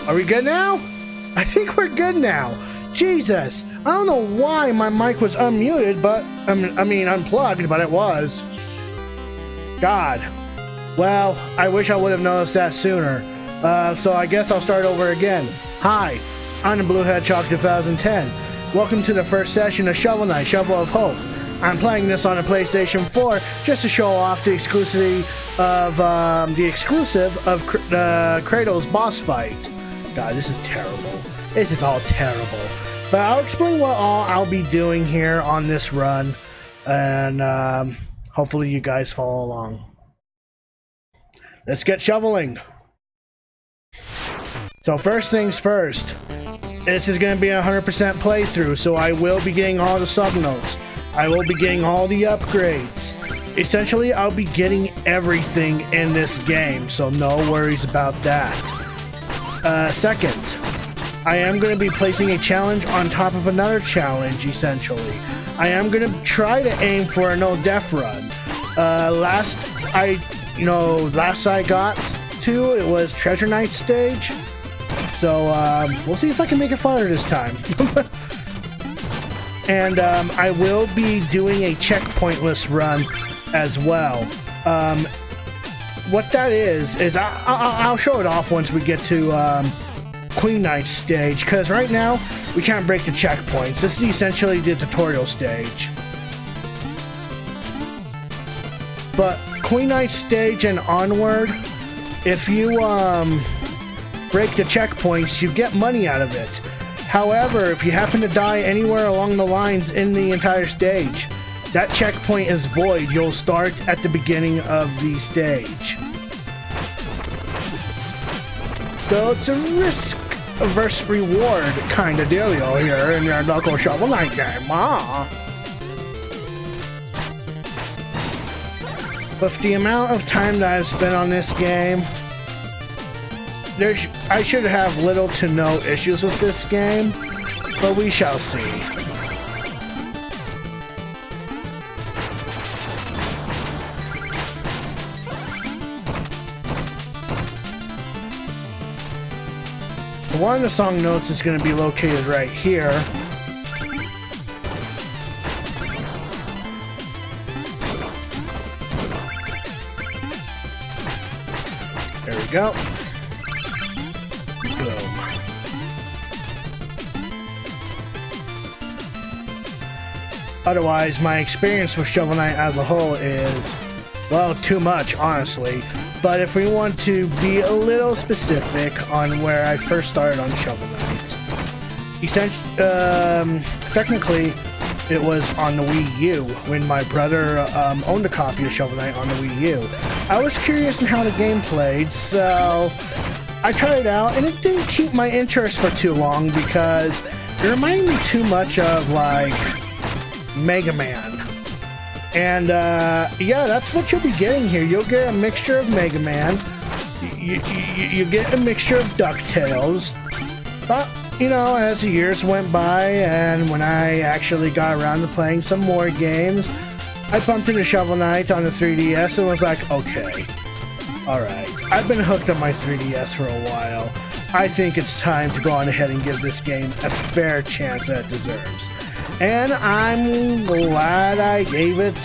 Are we good now? I think we're good now. Jesus, I don't know why my mic was unmuted, but I mean unplugged, but it was. God. Well, I wish I would have noticed that sooner. So I guess I'll start over again. Hi, I'm the Blue Hedgehog 2010. Welcome to the first session of Shovel Knight, Shovel of Hope. I'm playing this on a PlayStation 4 just to show off the exclusivity of Kratos boss fight. God, this is terrible. This is all terrible. But I'll explain what all I'll be doing here on this run, and hopefully you guys follow along. Let's get shoveling. So first things first, this is going to be a 100% playthrough, so I will be getting all the sub-notes. I will be getting all the upgrades. Essentially, I'll be getting everything in this game, so no worries about that. Second, I am going to be placing a challenge on top of another challenge, essentially. I am going to try to aim for a no-death run. Last I got to, it was Treasure Knight stage. So, we'll see if I can make it farther this time. And, I will be doing a checkpointless run as well. What that is I'll show it off once we get to, Queen Knight stage, because right now we can't break the checkpoints. This is essentially the tutorial stage. But Queen Knight stage and onward, if you break the checkpoints, you get money out of it. However, if you happen to die anywhere along the lines in the entire stage, that checkpoint is void. You'll start at the beginning of the stage. So it's a risk versus reward kind of dealio here in your local Shovel Knight game, With the amount of time that I've spent on this game, I should have little to no issues with this game, but we shall see. One of the song notes is going to be located right here. There we go. Boom. Otherwise, my experience with Shovel Knight as a whole is, well, too much, honestly. But if we want to be a little specific on where I first started on Shovel Knight, technically it was on the Wii U when my brother owned a copy of Shovel Knight on the Wii U. I was curious in how the game played, so I tried it out, and it didn't keep my interest for too long because it reminded me too much of, like, Mega Man. And, yeah, that's what you'll be getting here. You'll get a mixture of Mega Man. You get a mixture of DuckTales. But, you know, as the years went by and when I actually got around to playing some more games, I bumped into Shovel Knight on the 3DS and was like, okay, alright. I've been hooked on my 3DS for a while. I think it's time to go on ahead and give this game a fair chance that it deserves. And I'm glad I gave it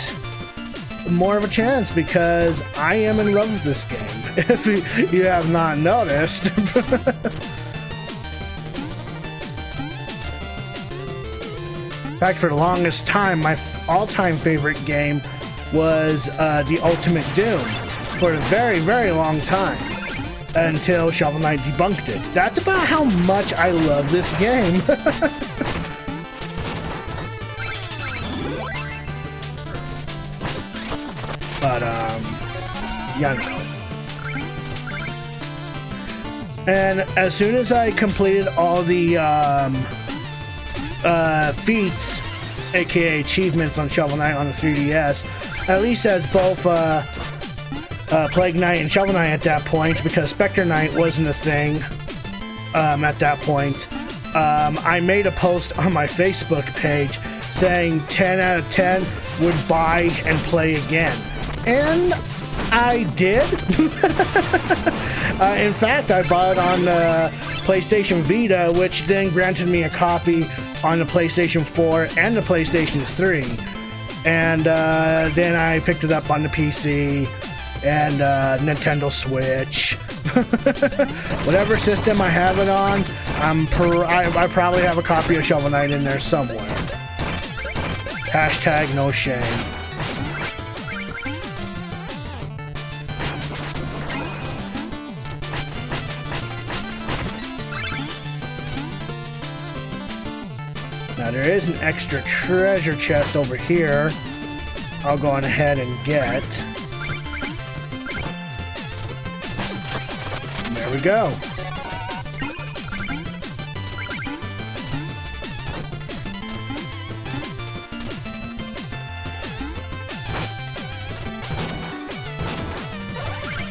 more of a chance because I am in love with this game, if you have not noticed. In fact, for the longest time, my all-time favorite game was the Ultimate Doom for a very, very long time until Shovel Knight debunked it. That's about how much I love this game. But, yeah, no. And as soon as I completed all the, feats, aka achievements on Shovel Knight on the 3DS, at least as both, Plague Knight and Shovel Knight at that point, because Spectre Knight wasn't a thing, at that point, I made a post on my Facebook page saying 10 out of 10 would buy and play again. And I did. In fact, I bought it on the PlayStation Vita, which then granted me a copy on the PlayStation 4 and the PlayStation 3. And then I picked it up on the PC and Nintendo Switch. Whatever system I have it on, I probably have a copy of Shovel Knight in there somewhere. Hashtag no shame. Now there is an extra treasure chest over here. I'll go on ahead and get. There we go.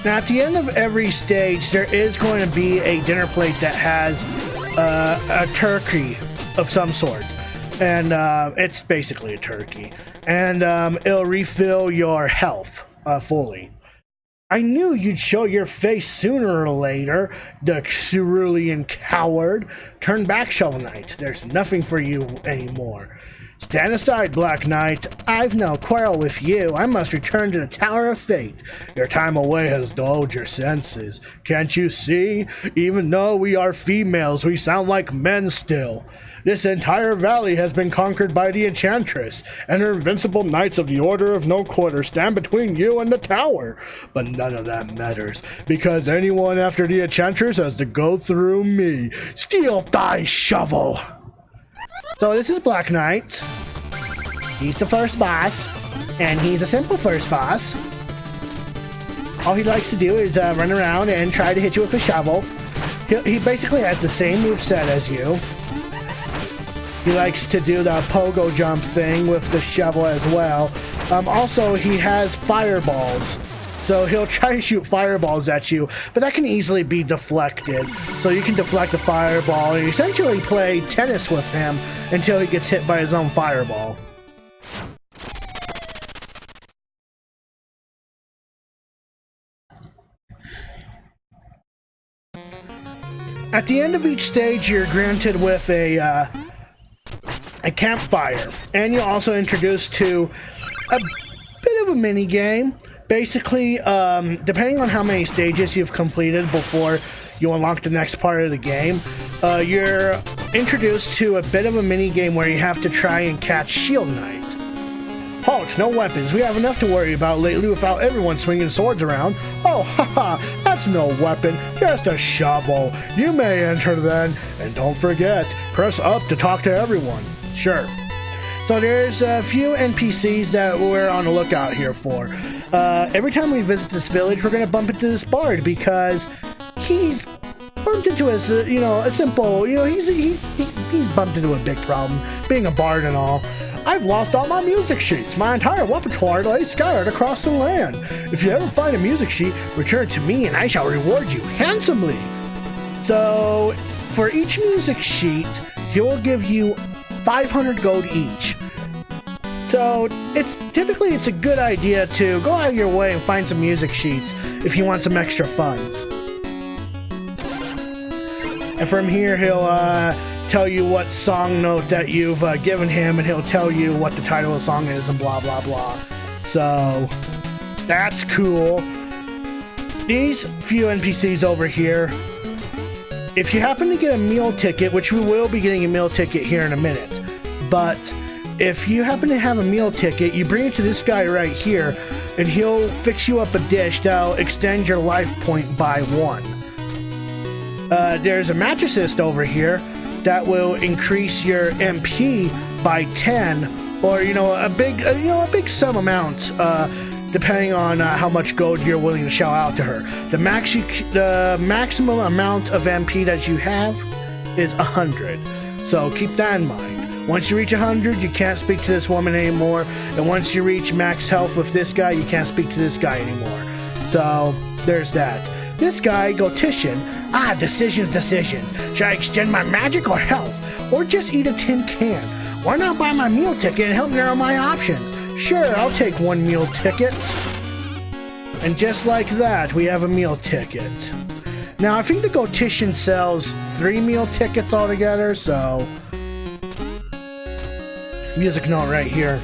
Now, at the end of every stage, there is going to be a dinner plate that has a turkey of some sort. And it's basically a turkey. And it'll refill your health fully. I knew you'd show your face sooner or later, the cerulean coward. Turn back, Shovel Knight. There's nothing for you anymore. Stand aside, Black Knight. I've no quarrel with you. I must return to the Tower of Fate. Your time away has dulled your senses. Can't you see? Even though we are females, we sound like men still. This entire valley has been conquered by the Enchantress, and her invincible knights of the Order of No Quarter stand between you and the tower. But none of that matters, because anyone after the Enchantress has to go through me. Steal thy shovel! So this is Black Knight. He's the first boss, and he's a simple first boss. All he likes to do is run around and try to hit you with a shovel. He basically has the same moveset as you. He likes to do the pogo jump thing with the shovel as well. Also, he has fireballs. So he'll try to shoot fireballs at you, but that can easily be deflected. So you can deflect the fireball and essentially play tennis with him until he gets hit by his own fireball. At the end of each stage, you're granted with a campfire, and you're also introduced to a bit of a mini game. Basically, depending on how many stages you've completed before you unlock the next part of the game, you're introduced to a bit of a mini game where you have to try and catch Shield Knight. Halt, no weapons. We have enough to worry about lately without everyone swinging swords around. Oh, haha, that's no weapon, just a shovel. You may enter then, and don't forget, press up to talk to everyone. Sure. So there's a few NPCs that we're on the lookout here for. Every time we visit this village, we're gonna bump into this bard because he's bumped into a simple, he's bumped into a big problem, being a bard and all. I've lost all my music sheets. My entire repertoire lays scattered across the land. If you ever find a music sheet, return it to me and I shall reward you handsomely. So, for each music sheet, he will give you 500 gold each. So, it's a good idea to go out of your way and find some music sheets if you want some extra funds. And from here, he'll tell you what song note that you've given him, and he'll tell you what the title of the song is and blah blah blah. So that's cool. These few NPCs over here, if you happen to get a meal ticket, which we will be getting a meal ticket here in a minute, but if you happen to have a meal ticket, you bring it to this guy right here, and he'll fix you up a dish that'll extend your life point by 1. There's a matricist over here that will increase your MP by 10, or a big sum amount, depending on how much gold you're willing to shell out to her. The maximum amount of MP that you have is 100, so keep that in mind. Once you reach 100, you can't speak to this woman anymore, and once you reach max health with this guy, you can't speak to this guy anymore. So there's that. This guy, Gotician, decision. Should I extend my magic or health? Or just eat a tin can? Why not buy my meal ticket and help narrow my options? Sure, I'll take 1 meal ticket. And just like that, we have a meal ticket. Now, I think the Gotician sells 3 meal tickets altogether, so... Music note right here.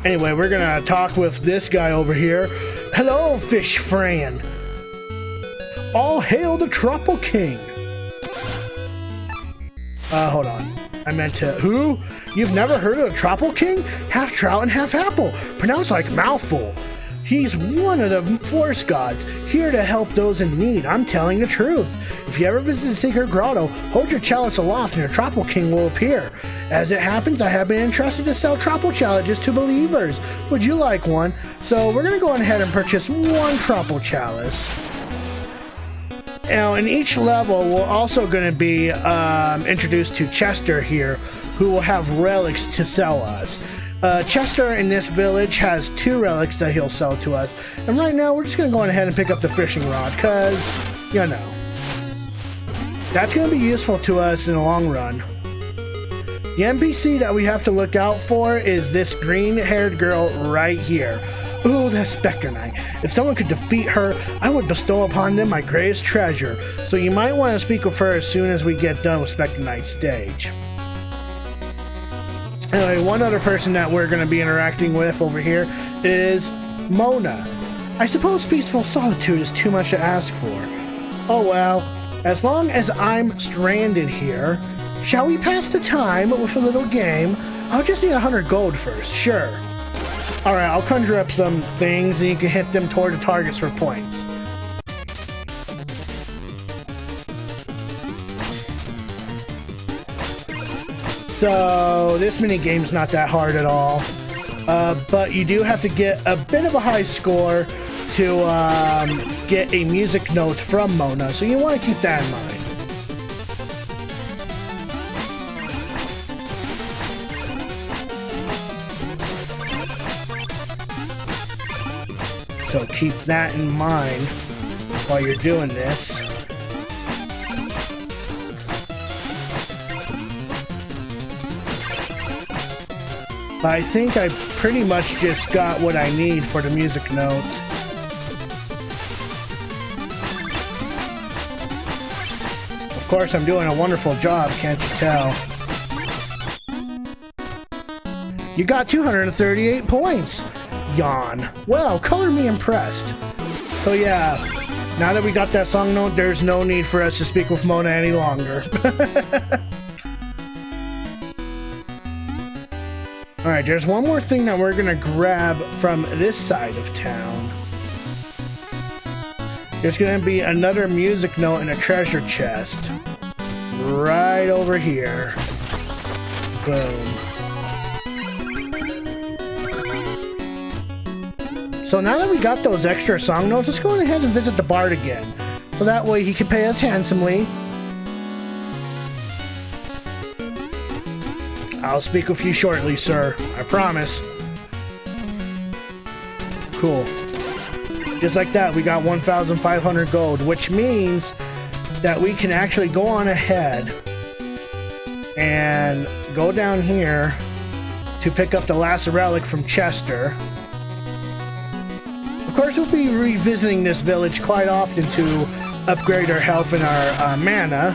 Anyway, we're gonna talk with this guy over here. Hello, fish friend. All hail the Tropical King. Hold on. I meant to... Who? You've never heard of the Tropical King? Half trout and half apple. Pronounced like mouthful. He's one of the forest gods, here to help those in need. I'm telling the truth. If you ever visit the Secret Grotto, hold your chalice aloft and your Tropical King will appear. As it happens, I have been entrusted to sell tropical chalices to believers. Would you like one? So we're going to go ahead and purchase 1 tropical chalice. Now, in each level, we're also going to be introduced to Chester here, who will have relics to sell us. Chester in this village has 2 relics that he'll sell to us. And right now, we're just going to go ahead and pick up the fishing rod, because, you know, that's going to be useful to us in the long run. The NPC that we have to look out for is this green-haired girl right here. Ooh, that's Spectre Knight. If someone could defeat her, I would bestow upon them my greatest treasure. So you might want to speak with her as soon as we get done with Spectre Knight's stage. Anyway, one other person that we're going to be interacting with over here is Mona. I suppose peaceful solitude is too much to ask for. Oh well, as long as I'm stranded here, shall we pass the time with a little game? I'll just need 100 gold first, sure. Alright, I'll conjure up some things and you can hit them toward the targets for points. So, this mini-game's not that hard at all. But you do have to get a bit of a high score to get a music note from Mona, so you want to keep that in mind. So keep that in mind while you're doing this. But I think I pretty much just got what I need for the music note. Of course, I'm doing a wonderful job, can't you tell? You got 238 points! Yawn. Well, color me impressed. So yeah, now that we got that song note, there's no need for us to speak with Mona any longer. Alright, there's one more thing that we're gonna grab from this side of town. There's gonna be another music note and a treasure chest. Right over here. Boom. So now that we got those extra song notes, let's go ahead and visit the bard again. So that way he can pay us handsomely. I'll speak with you shortly, sir. I promise. Cool. Just like that, we got 1,500 gold, which means that we can actually go on ahead and go down here to pick up the last relic from Chester. Of course, we'll be revisiting this village quite often to upgrade our health and our mana.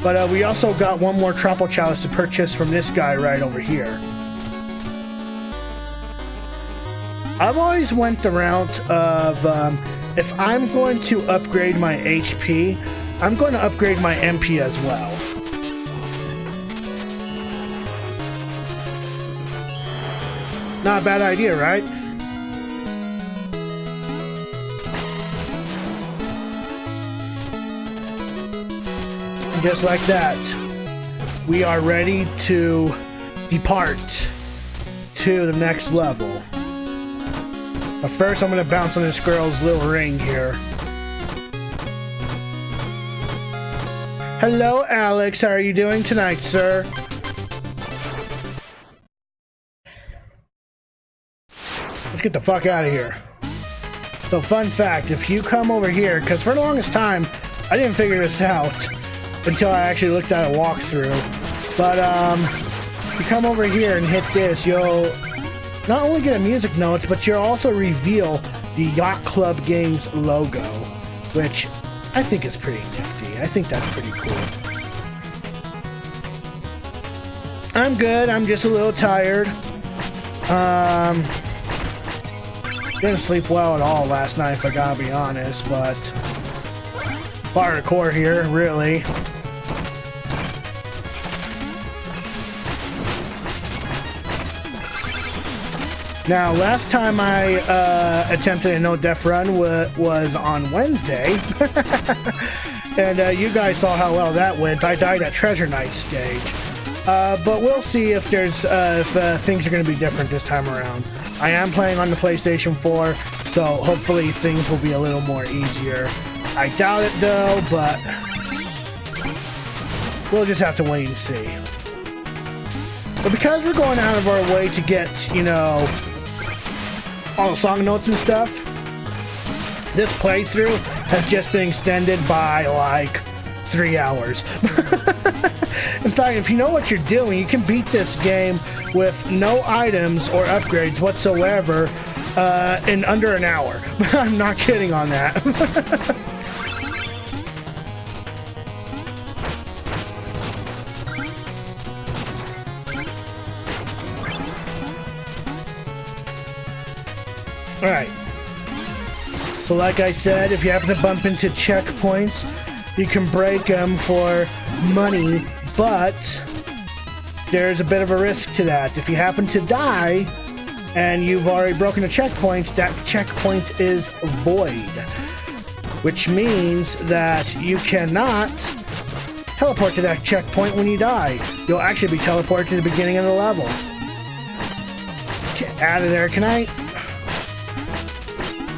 But we also got one more tropical chalice to purchase from this guy right over here. I've always went the route of if I'm going to upgrade my HP, I'm going to upgrade my MP as well. Not a bad idea, right? Just like that, we are ready to depart to the next level. But first, I'm going to bounce on this girl's little ring here. Hello, Alex. How are you doing tonight, sir? Let's get the fuck out of here. So, fun fact, if you come over here, because for the longest time, I didn't figure this out until I actually looked at a walkthrough. But, if you come over here and hit this, you'll not only get a music note, but you'll also reveal the Yacht Club Games logo, which I think is pretty nifty. I think that's pretty cool. I'm good. I'm just a little tired. Didn't sleep well at all last night, if I gotta be honest, but hardcore here, really. Now, last time I attempted a no-def run was on Wednesday, and you guys saw how well that went. I died at Treasure Night stage, but we'll see if there's if things are going to be different this time around. I am playing on the PlayStation 4, so hopefully things will be a little more easier. I doubt it though, but we'll just have to wait and see. But because we're going out of our way to get, you know, all the song notes and stuff, this playthrough has just been extended by like 3 hours. In fact, if you know what you're doing, you can beat this game with no items or upgrades whatsoever in under an hour. I'm not kidding on that. Alright, so like I said, if you happen to bump into checkpoints, you can break them for money, but there's a bit of a risk to that. If you happen to die, and you've already broken a checkpoint, that checkpoint is void, which means that you cannot teleport to that checkpoint when you die. You'll actually be teleported to the beginning of the level. Get out of there, can I?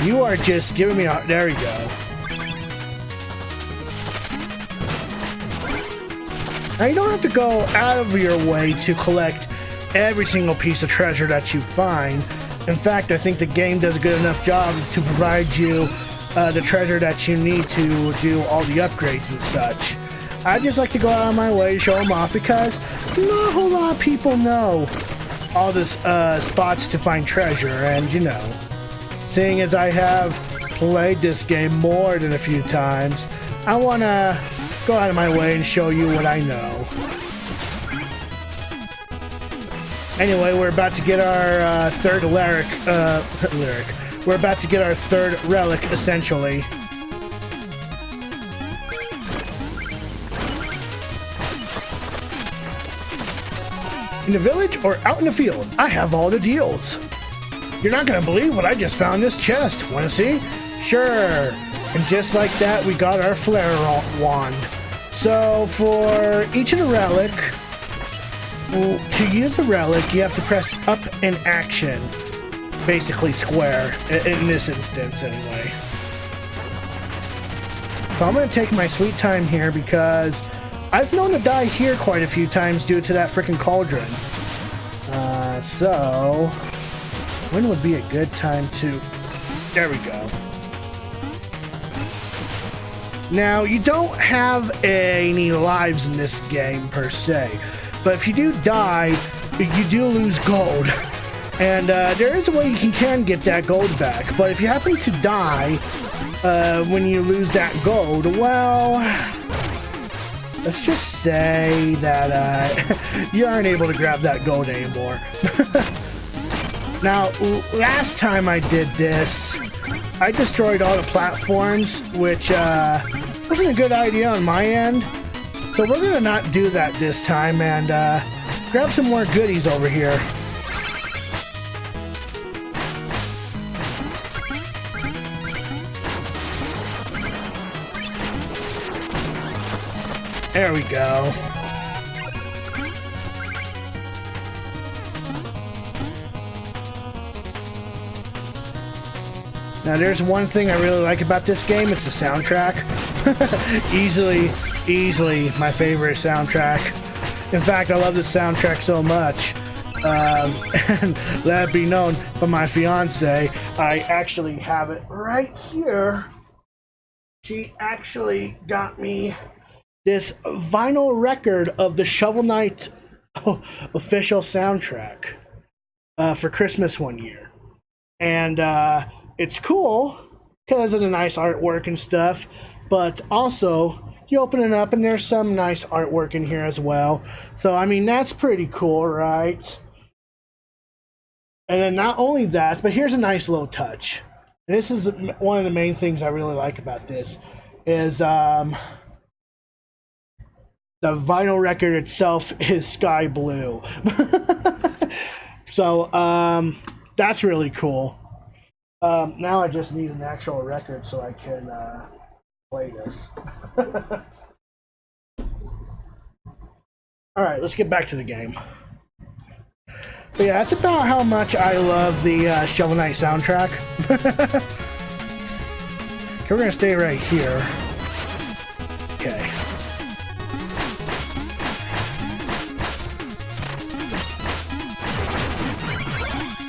You are just giving me a... There we go. Now, you don't have to go out of your way to collect every single piece of treasure that you find. In fact, I think the game does a good enough job to provide you the treasure that you need to do all the upgrades and such. I just like to go out of my way to show them off because not a whole lot of people know all the spots to find treasure, and you know, seeing as I have played this game more than a few times, I want to go out of my way and show you what I know. Anyway, we're about to get our third lyric. We're about to get our third relic, essentially. In the village or out in the field, I have all the deals. You're not gonna believe what I just found in this chest. Wanna see? Sure. And just like that, we got our flare wand. So for each of the relic, to use the relic, you have to press up in action. Basically square, in this instance anyway. So I'm gonna take my sweet time here because I've known to die here quite a few times due to that freaking cauldron. So when would be a good time to... There we go. Now, you don't have any lives in this game per se, but if you do die, you do lose gold. And there is a way you can get that gold back, but if you happen to die when you lose that gold, well, let's just say that you aren't able to grab that gold anymore. Now, last time I did this, I destroyed all the platforms, which wasn't a good idea on my end. So we're gonna not do that this time and grab some more goodies over here. There we go. Now there's one thing I really like about this game, it's the soundtrack. Easily my favorite soundtrack. In fact, I love this soundtrack so much. And let it be known by my fiance, I actually have it right here. She actually got me this vinyl record of the Shovel Knight official soundtrack. for Christmas one year. And it's cool because of the nice artwork and stuff, but also you open it up and there's some nice artwork in here as well. So, I mean, that's pretty cool, right? And then not only that, but here's a nice little touch. And this is one of the main things I really like about this, is the vinyl record itself is sky blue. So, that's really cool. Now I just need an actual record so I can play this. Alright, let's get back to the game. But yeah, that's about how much I love the Shovel Knight soundtrack. Okay, we're gonna stay right here. Okay.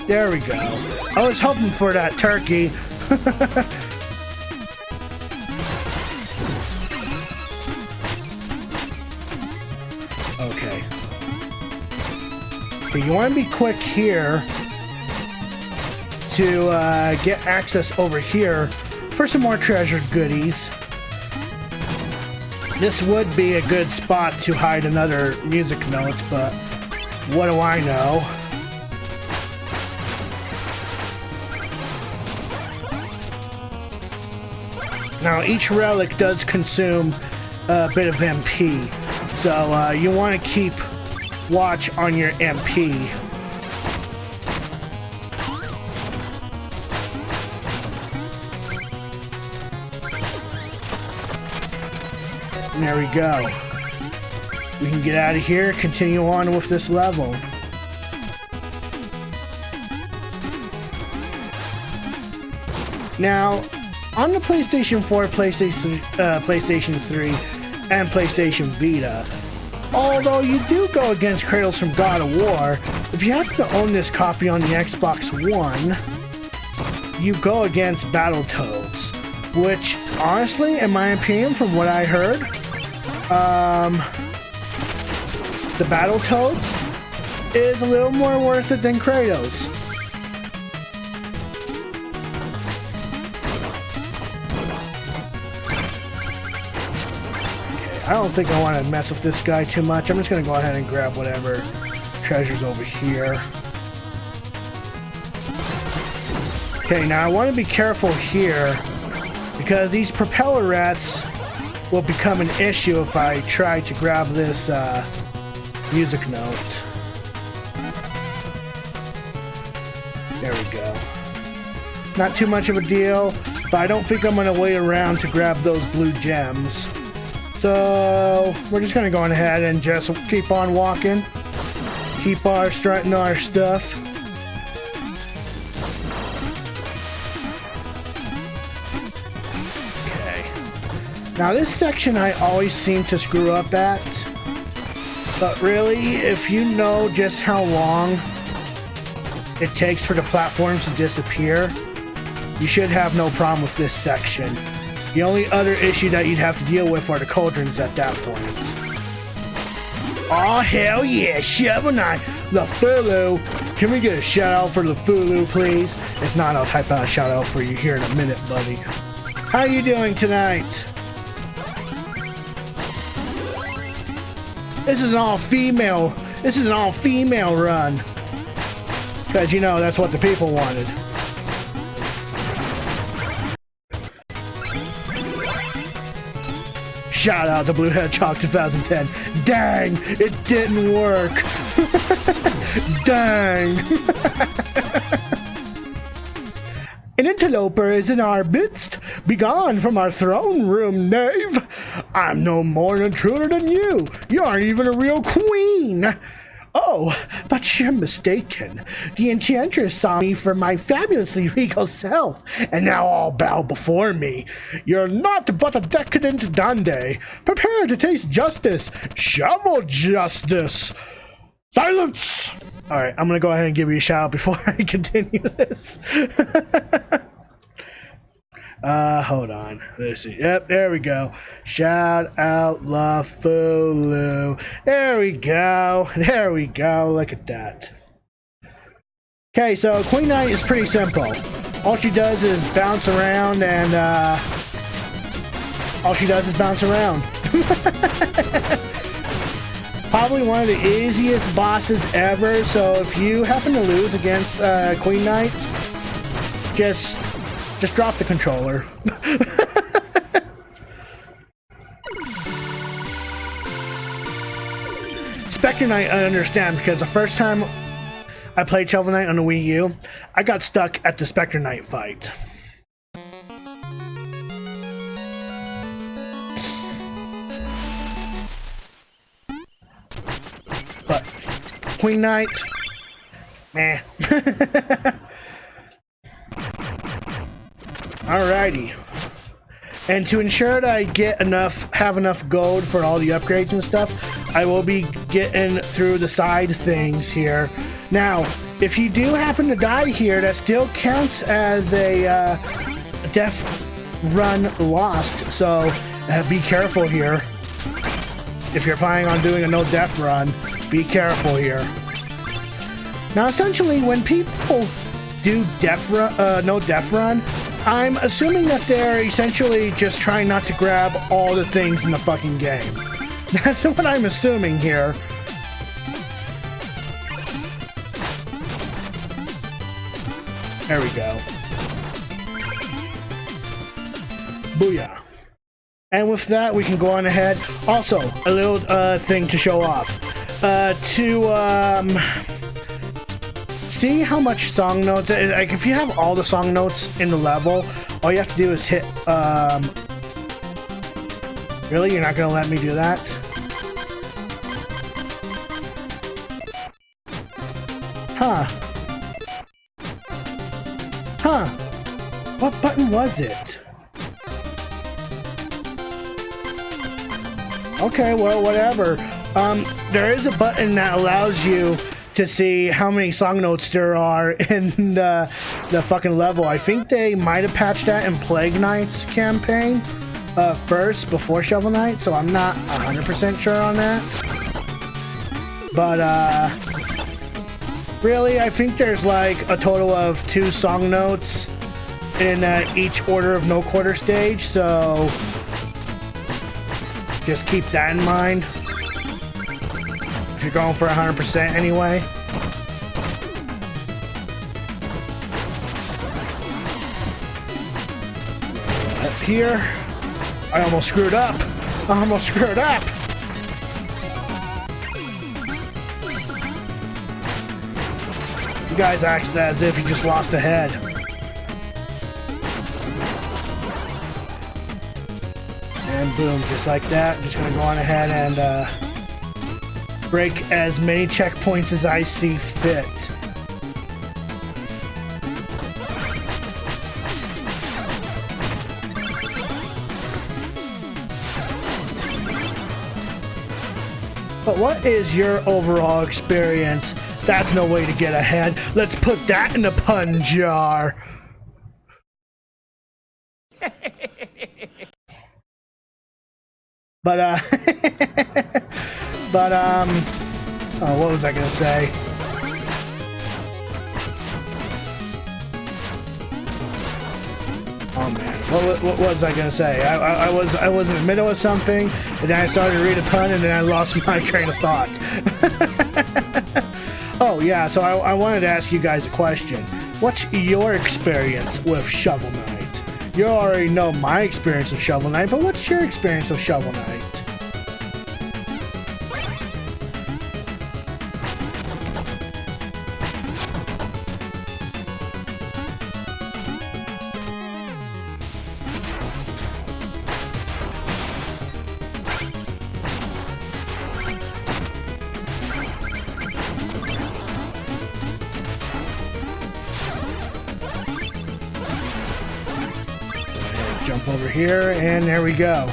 There we go. I was hoping for that turkey. Okay. So you want to be quick here to get access over here for some more treasured goodies. This would be a good spot to hide another music note, but what do I know? Now, each relic does consume a bit of MP, so you want to keep watch on your MP. And there we go. We can get out of here, continue on with this level. Now, on the PlayStation 4, PlayStation 3, and PlayStation Vita, although you do go against Kratos from God of War, if you happen to own this copy on the Xbox One, you go against Battletoads, which, honestly, in my opinion, from what I heard, the Battletoads is a little more worth it than Kratos. I don't think I want to mess with this guy too much. I'm just going to go ahead and grab whatever treasure's over here. Okay, now I want to be careful here because these propeller rats will become an issue if I try to grab this music note. There we go. Not too much of a deal, but I don't think I'm going to wait around to grab those blue gems. So we're just gonna go on ahead and just keep on walking, keep our strutting our stuff. Okay. Now this section I always seem to screw up at, but really, if you know just how long it takes for the platforms to disappear, you should have no problem with this section. The only other issue that you'd have to deal with are the cauldrons at that point. Oh hell yeah, Shovel Knight, LaFulu. Can we get a shout out for LaFulu, please? If not, I'll type out a shout out for you here in a minute, buddy. How you doing tonight? This is an all-female. This is an all-female run. Because you know that's what the people wanted. Shout out to Blue Hedgehog 2010. Dang, it didn't work. Dang. An interloper is in our midst. Begone from our throne room, knave. I'm no more an intruder than you. You aren't even a real queen. Oh, but you're mistaken. The Enchantress saw me for my fabulously regal self, and now all bow before me. You're not but a decadent dandy. Prepare to taste justice. Shovel justice. Silence! Alright, I'm gonna go ahead and give you a shout out before I continue this. Hold on. Let's see. Yep, there we go. Shout out LaFulu. There we go. There we go. Look at that. Okay, so Queen Knight is pretty simple. All she does is bounce around and, all she does is bounce around. Probably one of the easiest bosses ever, so if you happen to lose against Queen Knight, just drop the controller. Spectre Knight I understand, because the first time I played Shovel Knight on the Wii U, I got stuck at the Spectre Knight fight. But Queen Knight, meh. Alrighty. And to ensure that I have enough gold for all the upgrades and stuff, I will be getting through the side things here. Now, if you do happen to die here, that still counts as a death run lost. So be careful here. If you're planning on doing a no death run, be careful here. Now, essentially, when people do no death run, I'm assuming that they're essentially just trying not to grab all the things in the fucking game. That's what I'm assuming here. There we go. Booyah. And with that, we can go on ahead. Also, a little thing to show off. See how much song notes, like if you have all the song notes in the level, all you have to do is hit, really? You're not gonna let me do that? Huh. Huh. What button was it? Okay, well, whatever. There is a button that allows you to see how many song notes there are in the fucking level. I think they might have patched that in Plague Knight's campaign first, before Shovel Knight, so I'm not 100% sure on that. But, really, I think there's like a total of 2 song notes in each Order of No Quarter stage, so just keep that in mind. If you're going for 100% anyway. Up here. I almost screwed up. I almost screwed up. You guys act as if you just lost a head. And boom, just like that. I'm just gonna go on ahead and break as many checkpoints as I see fit. But what is your overall experience? That's no way to get ahead. Let's put that in the pun jar. But, oh, what was I gonna say? Oh man, what was I gonna say? I was in the middle of something, and then I started to read a pun, and then I lost my train of thought. Oh yeah, so I wanted to ask you guys a question. What's your experience with Shovel Knight? You already know my experience with Shovel Knight, but what's your experience with Shovel Knight? Jump over here, and there we go.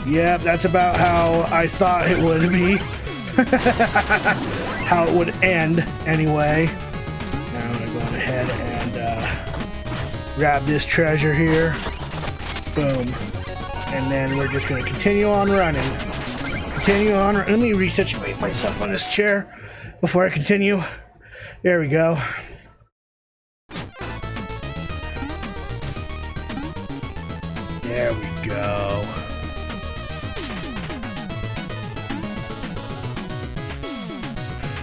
Yep, that's about how I thought it would be. How it would end, anyway. Now I'm gonna go on ahead and grab this treasure here. Boom. And then we're just going to continue on running. Continue on. Let me resituate myself on this chair before I continue. There we go. There we go.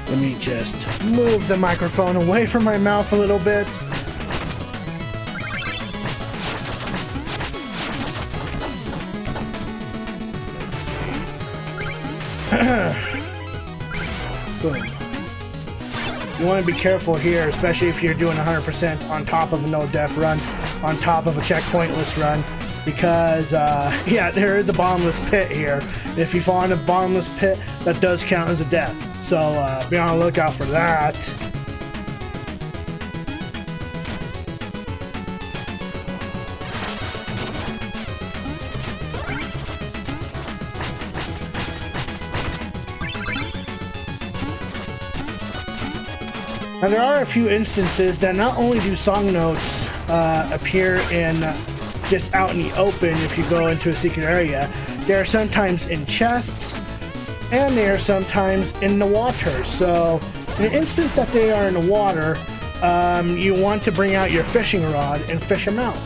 Let me just move the microphone away from my mouth a little bit. Boom. You want to be careful here, especially if you're doing 100% on top of a no-def run, on top of a checkpointless run, because, yeah, there is a bottomless pit here. If you fall in a bottomless pit, that does count as a death. So, be on the lookout for that. Now, there are a few instances that not only do song notes appear in just out in the open if you go into a secret area, they are sometimes in chests, and they are sometimes in the water. So, in the instance that they are in the water, you want to bring out your fishing rod and fish them out.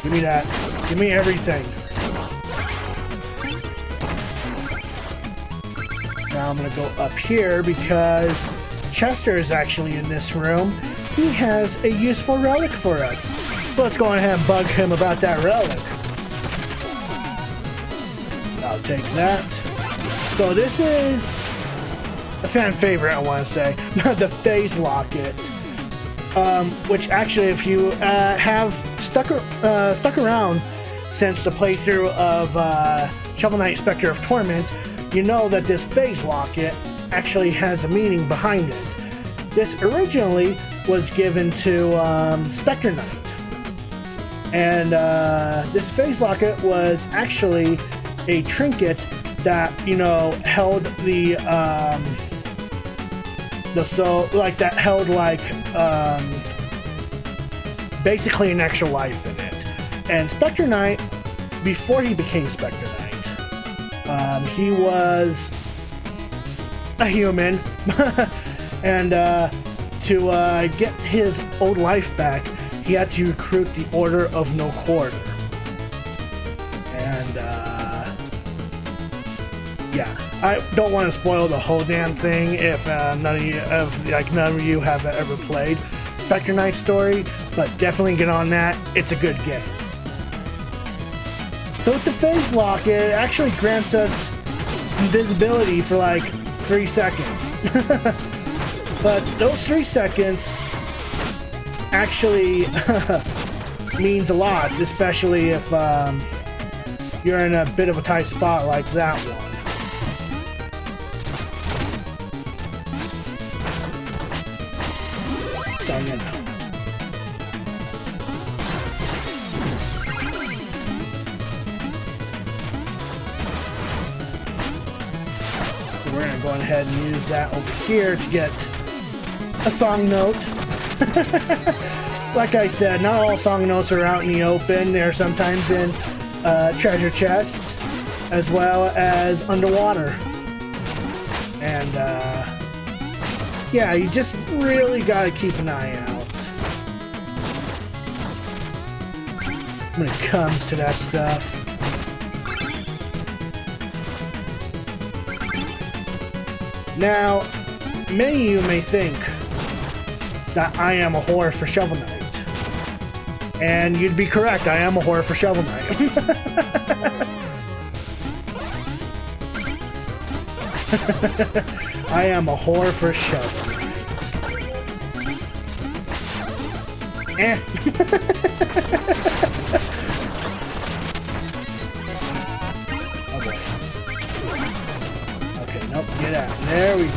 Give me that. Give me everything. Now I'm going to go up here because Chester is actually in this room. He has a useful relic for us. So let's go ahead and bug him about that relic. I'll take that. So this is a fan favorite, I want to say. The Phase Locket. Which actually, if you have stuck around since the playthrough of Shovel Knight Spectre of Torment, you know that this Phase Locket actually has a meaning behind it. This originally was given to Spectre Knight. And this Phase Locket was actually a trinket that, you know, held basically an extra life in it. And Spectre Knight, before he became Spectre Knight, he was a human, and to get his old life back, he had to recruit the Order of No Quarter. And yeah, I don't want to spoil the whole damn thing if none of you have ever played Spectre Knight's story, but definitely get on that. It's a good game. So with the Phase Locket, it actually grants us invisibility for like 3 seconds. But those 3 seconds actually means a lot, especially if you're in a bit of a tight spot like that one. So, you know. So we're going to go ahead and use that over here to get a song note. Like I said, not all song notes are out in the open. They're sometimes in treasure chests as well as underwater. And yeah, you just really gotta keep an eye out when it comes to that stuff. Now, many of you may think that I am a whore for Shovel Knight. And you'd be correct, I am a whore for Shovel Knight. I am a whore for Shovel Knight. Eh. Oh boy. Okay, nope, get out. There we go.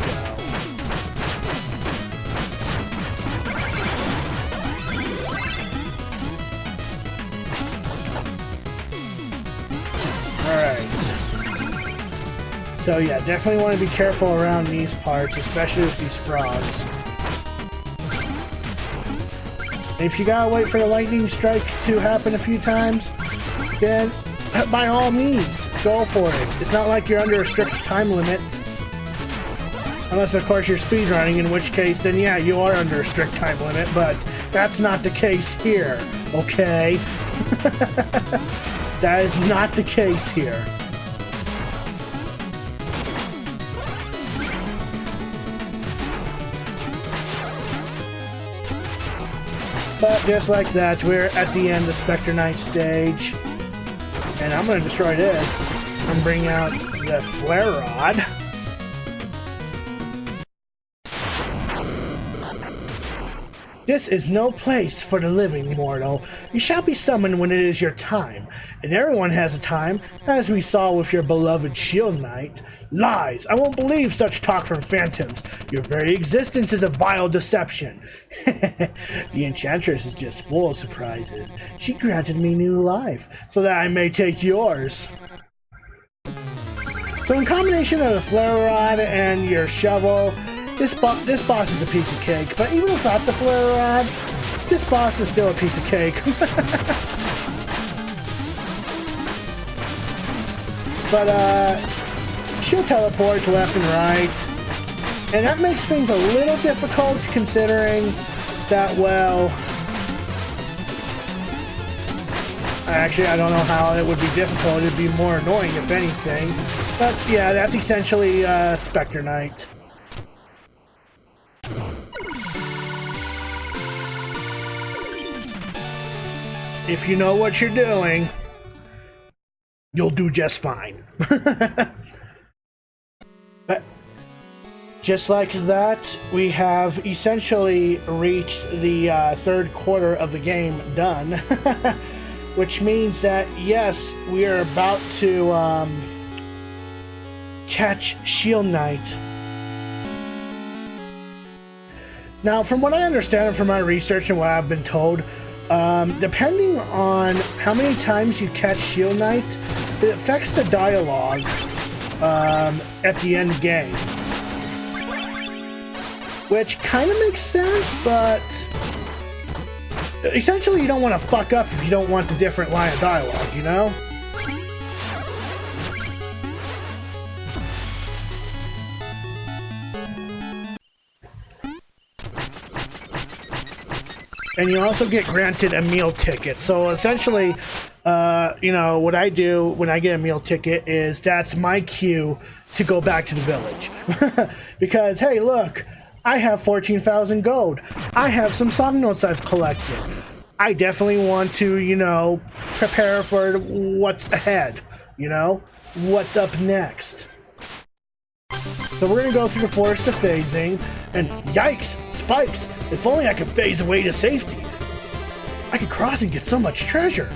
So yeah, definitely want to be careful around these parts, especially with these frogs. And if you gotta wait for the lightning strike to happen a few times, then by all means, go for it. It's not like you're under a strict time limit. Unless, of course, you're speedrunning, in which case, then yeah, you are under a strict time limit, but that's not the case here, okay? That is not the case here. But just like that, we're at the end of Spectre Knight stage. And I'm gonna destroy this and bring out the Flare Rod. This is no place for the living, mortal. You shall be summoned when it is your time, and everyone has a time, as we saw with your beloved Shield Knight. Lies! I won't believe such talk from phantoms. Your very existence is a vile deception. The Enchantress is just full of surprises. She granted me new life, so that I may take yours. So in combination of the Flare Rod and your shovel, this boss is a piece of cake, but even without the Flare Rod, this boss is still a piece of cake. But, she'll teleport left and right, and that makes things a little difficult considering that, well... Actually, I don't know how it would be difficult. It'd be more annoying, if anything. But, yeah, that's essentially, Spectre Knight. If you know what you're doing, you'll do just fine. But just like that, we have essentially reached the third quarter of the game done. Which means that, yes, we are about to catch Shield Knight. Now, from what I understand and from my research and what I've been told, depending on how many times you catch Shield Knight, it affects the dialogue at the end game. Which kind of makes sense, but essentially you don't want to fuck up if you don't want the different line of dialogue, you know? And you also get granted a meal ticket. So essentially, you know, what I do when I get a meal ticket is that's my cue to go back to the village. Because, hey, look, I have 14,000 gold. I have some song notes I've collected. I definitely want to, you know, prepare for what's ahead, you know? What's up next? So we're gonna go through the Forest of Phasing, and yikes, spikes! If only I could phase away to safety. I could cross and get so much treasure.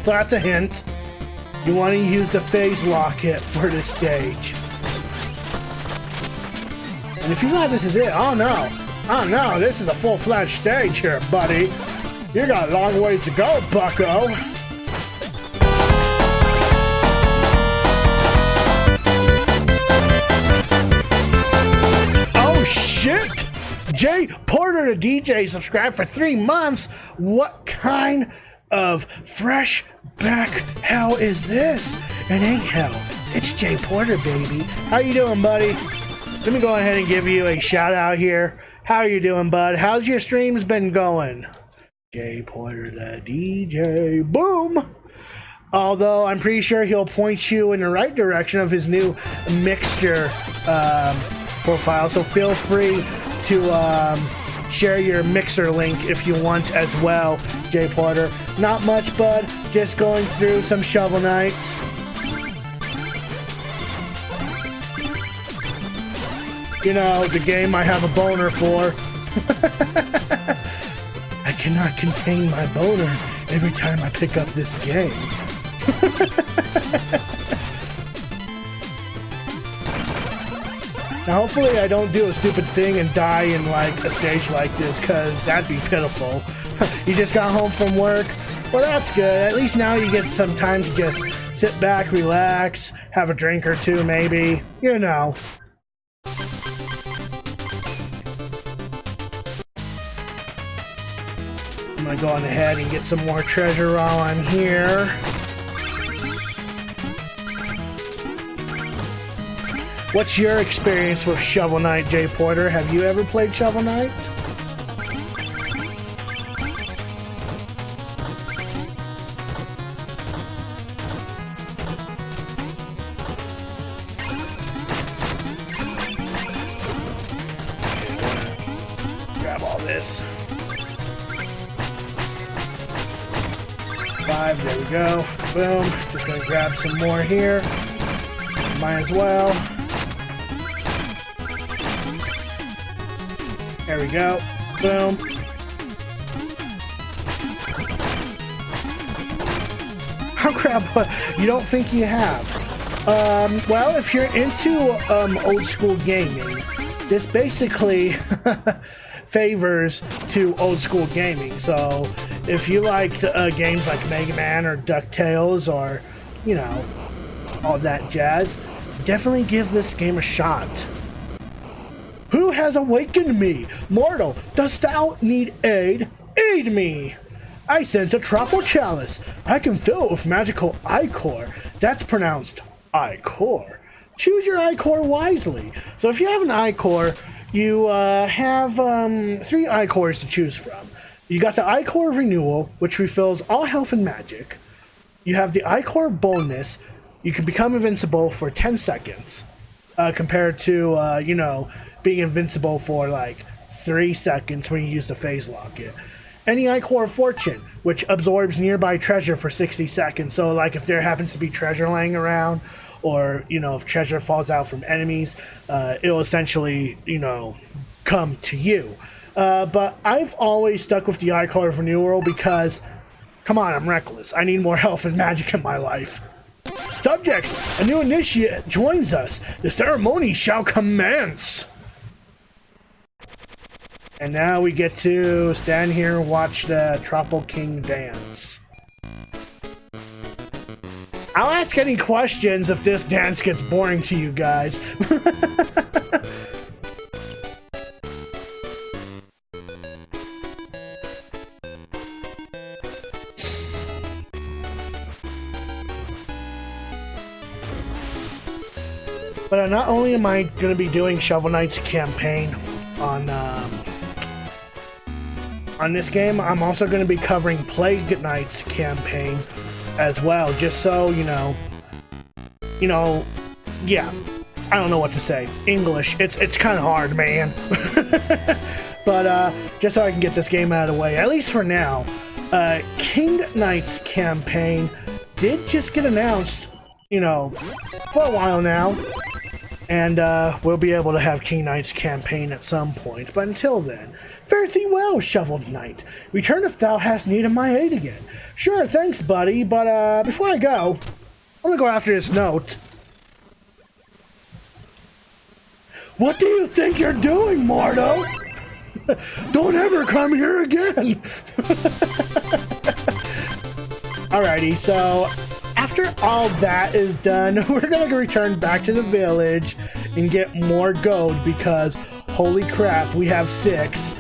So that's a hint. You want to use the phase locket for this stage. And if you thought this is it, oh no, this is a full-fledged stage here, buddy. You got a long ways to go, bucko. Oh shit! Jay Porter, the DJ, subscribed for 3 months. What kind of fresh back hell is this? It ain't hell. It's Jay Porter, baby. How you doing, buddy? Let me go ahead and give you a shout out here. How you doing, bud? How's your streams been going? Jay Porter, the DJ. Boom! Although I'm pretty sure he'll point you in the right direction of his new mixture profile, so feel free to share your mixer link if you want as well, Jay Porter. Not much, bud. Just going through some Shovel Knight. You know, the game I have a boner for. I cannot contain my boner every time I pick up this game. Now, hopefully I don't do a stupid thing and die in, like, a stage like this, because that'd be pitiful. You just got home from work. Well, that's good. At least now you get some time to just sit back, relax, have a drink or two maybe, you know. I'm gonna go on ahead and get some more treasure while I'm here. What's your experience with Shovel Knight, Jay Porter? Have you ever played Shovel Knight? Grab all this. 5, there we go. Boom. Just gonna grab some more here. Might as well. There we go. Boom. Oh crap, you don't think you have? Well, if you're into old school gaming, this basically favors to old school gaming. So if you liked games like Mega Man or DuckTales or, you know, all that jazz, definitely give this game a shot. Who has awakened me? Mortal, dost thou need aid? Aid me! I sense a Tropo Chalice. I can fill it with magical ichor. That's pronounced ichor. Choose your ichor wisely. So if you have an ichor, you have 3 ichors to choose from. You got the ichor renewal, which refills all health and magic. You have the ichor bonus. You can become invincible for 10 seconds, compared to, you know, being invincible for like 3 seconds when you use the phase locket. Any ichor fortune, which absorbs nearby treasure for 60 seconds. So like if there happens to be treasure laying around, or, you know, if treasure falls out from enemies, it'll essentially, you know, come to you. But I've always stuck with the ichor renewal because, come on, I'm reckless. I need more health and magic in my life. Subjects, a new initiate joins us. The ceremony shall commence. And now we get to stand here and watch the Tropo King dance. I'll ask any questions if this dance gets boring to you guys. But not only am I going to be doing Shovel Knight's campaign on this game, I'm also going to be covering Plague Knight's campaign as well, just so, you know, yeah, I don't know what to say. English, it's kind of hard, man. But just so I can get this game out of the way, at least for now, King Knight's campaign did just get announced, you know, for a while now. And we'll be able to have King Knight's campaign at some point. But until then, fare thee well, Shovel Knight. Return if thou hast need of my aid again. Sure, thanks, buddy. But before I go, I'm gonna go after this note. What do you think you're doing, Mordo? Don't ever come here again. Alrighty, so after all that is done, we're gonna return back to the village and get more gold because holy crap, we have 6.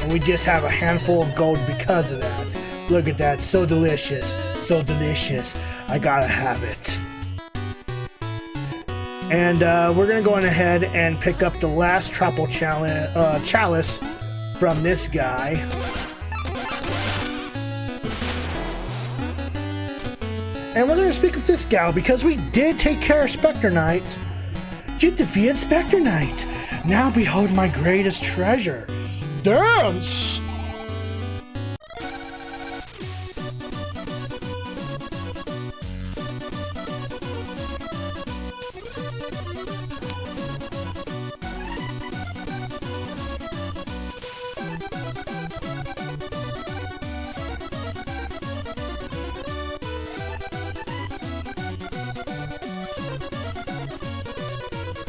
And we just have a handful of gold because of that. Look at that, so delicious, so delicious. I gotta have it. And we're gonna go on ahead and pick up the last Tropo Chalice from this guy. And we're going to speak with this gal because we did take care of Spectre Knight. You defeated Spectre Knight. Now behold my greatest treasure. Dance!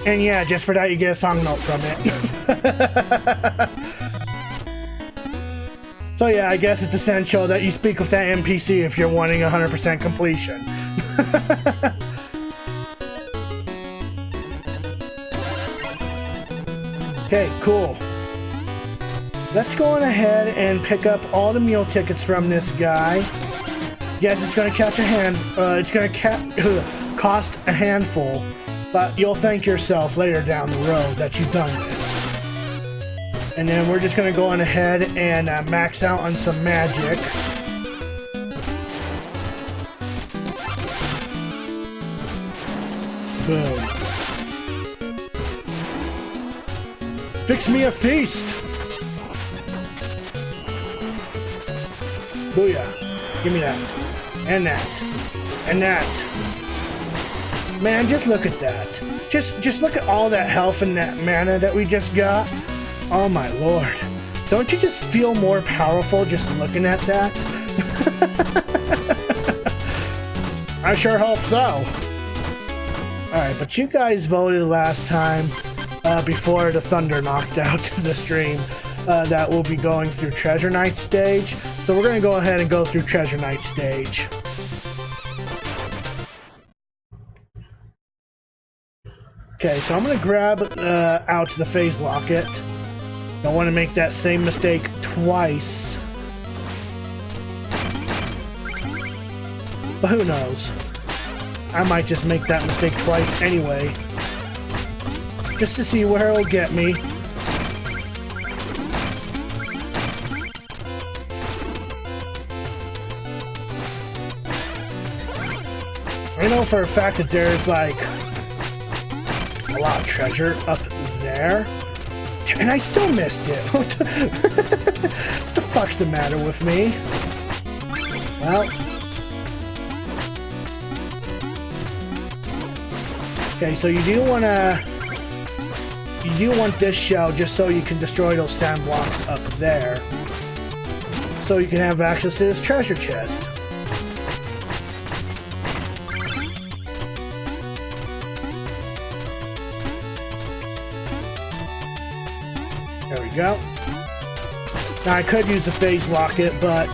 And yeah, just for that, you get a song note from it. So yeah, I guess it's essential that you speak with that NPC if you're wanting 100% completion. Okay, cool. Let's go on ahead and pick up all the meal tickets from this guy. Yes, it's gonna catch a hand. It's gonna cost a handful, but you'll thank yourself later down the road that you've done this. And then we're just gonna go on ahead and max out on some magic. Boom. Fix me a feast! Booyah. Give me that. And that. And that. Man, just look at that. Just look at all that health and that mana that we just got. Oh my lord. Don't you just feel more powerful just looking at that? I sure hope so. Alright, but you guys voted last time, before the thunder knocked out the stream, that we'll be going through Treasure Knight stage. So we're going to go ahead and go through Treasure Knight stage. Okay, so I'm going to grab out the phase locket. Don't want to make that same mistake twice. But who knows? I might just make that mistake twice anyway. Just to see where it'll get me. I know for a fact that there's like a lot of treasure up there. And I still missed it. What the fuck's the matter with me? Well. Okay, so you do want this shell just so you can destroy those sand blocks up there. So you can have access to this treasure chest. There we go. Now I could use the phase locket, but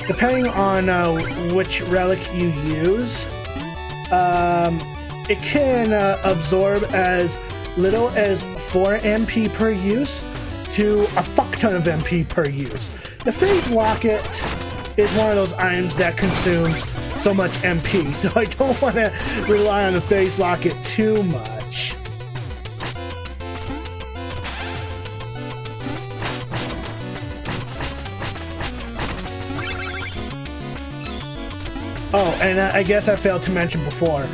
depending on which relic you use, it can absorb as little as 4 MP per use to a fuck ton of MP per use. The phase locket is one of those items that consumes so much MP, so I don't want to rely on the phase locket too much. Oh, and I guess I failed to mention before,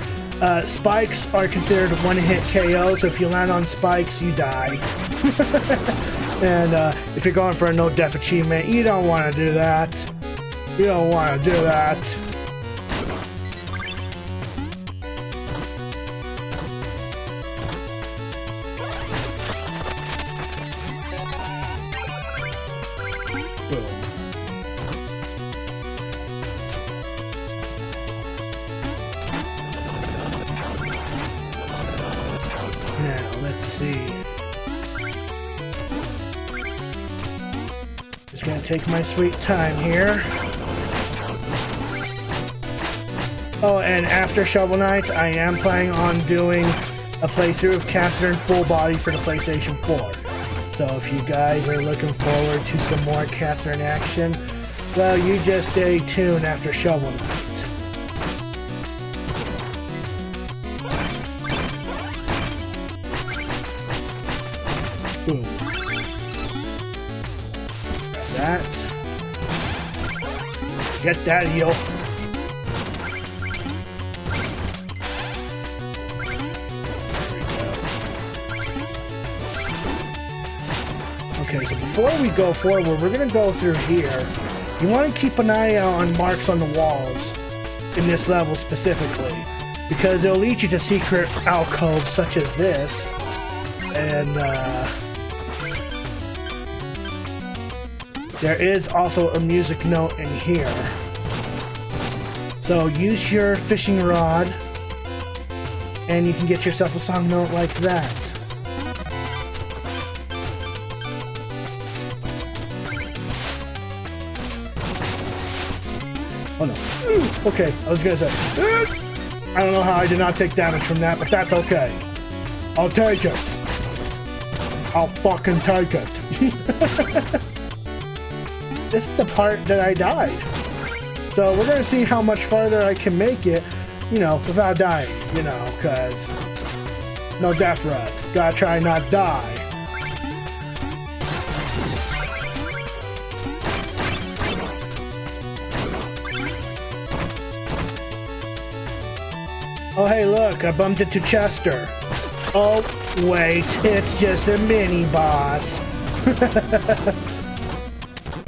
spikes are considered one-hit KO, so if you land on spikes, you die. And if you're going for a no-death achievement, you don't want to do that. You don't want to do that. Take my sweet time here. Oh, and after Shovel Knight, I am planning on doing a playthrough of Catherine Full Body for the PlayStation 4. So if you guys are looking forward to some more Catherine action, well, you just stay tuned after Shovel Knight. Boom. That. Get that eel. Okay, so before we go forward, we're gonna go through here. You want to keep an eye out on marks on the walls in this level specifically, because it'll lead you to secret alcoves such as this, and there is also a music note in here. So use your fishing rod and you can get yourself a song note like that. Okay, I was gonna say, I don't know how I did not take damage from that, but that's okay. I'll take it. I'll fucking take it. This is the part that I died. So we're gonna see how much farther I can make it, you know, without dying, you know, cause no death run. Gotta try not die. Oh hey look, I bumped into Chester. Oh wait, it's just a mini boss.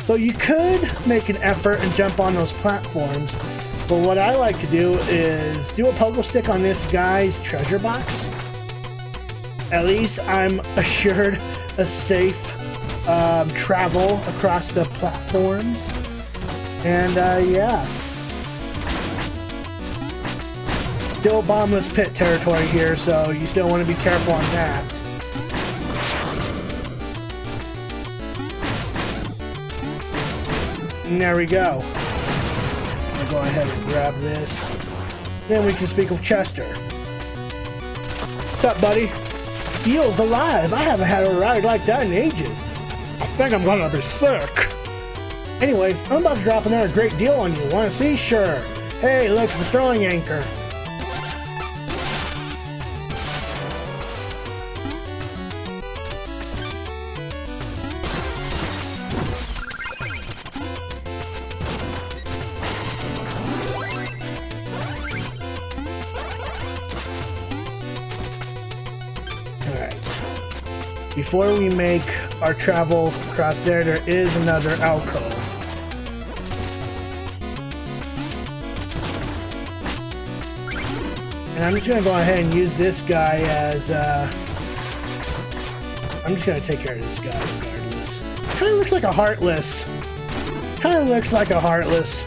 So you could make an effort and jump on those platforms, but what I like to do is do a pogo stick on this guy's treasure box. At least I'm assured a safe travel across the platforms. And yeah. Still bottomless pit territory here, so you still want to be careful on that. And there we go. I'll go ahead and grab this. Then we can speak with Chester. What's up, buddy? Feels alive. I haven't had a ride like that in ages. I think I'm gonna be sick. Anyway, I'm about to drop another great deal on you. Wanna see? Sure. Hey, look, the throwing anchor. Before we make our travel across there, there is another alcove. And I'm just going to go ahead and use this guy as, I'm just going to take care of this guy regardless. Kind of looks like a Heartless. Kind of looks like a Heartless.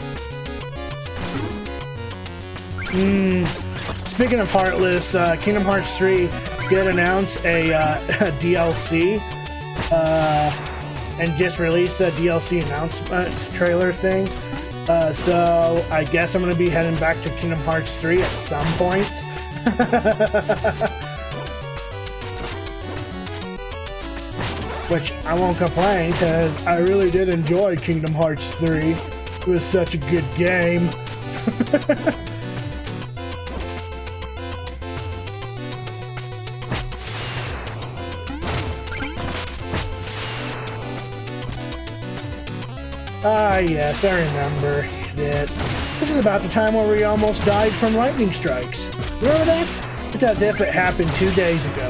Speaking of Heartless, Kingdom Hearts 3 did announce a DLC and just released a DLC announcement trailer thing. So I guess I'm going to be heading back to Kingdom Hearts 3 at some point. Which I won't complain because I really did enjoy Kingdom Hearts 3. It was such a good game. Ah, yes, I remember this. This is about the time where we almost died from lightning strikes. Remember that? It's as if it happened 2 days ago.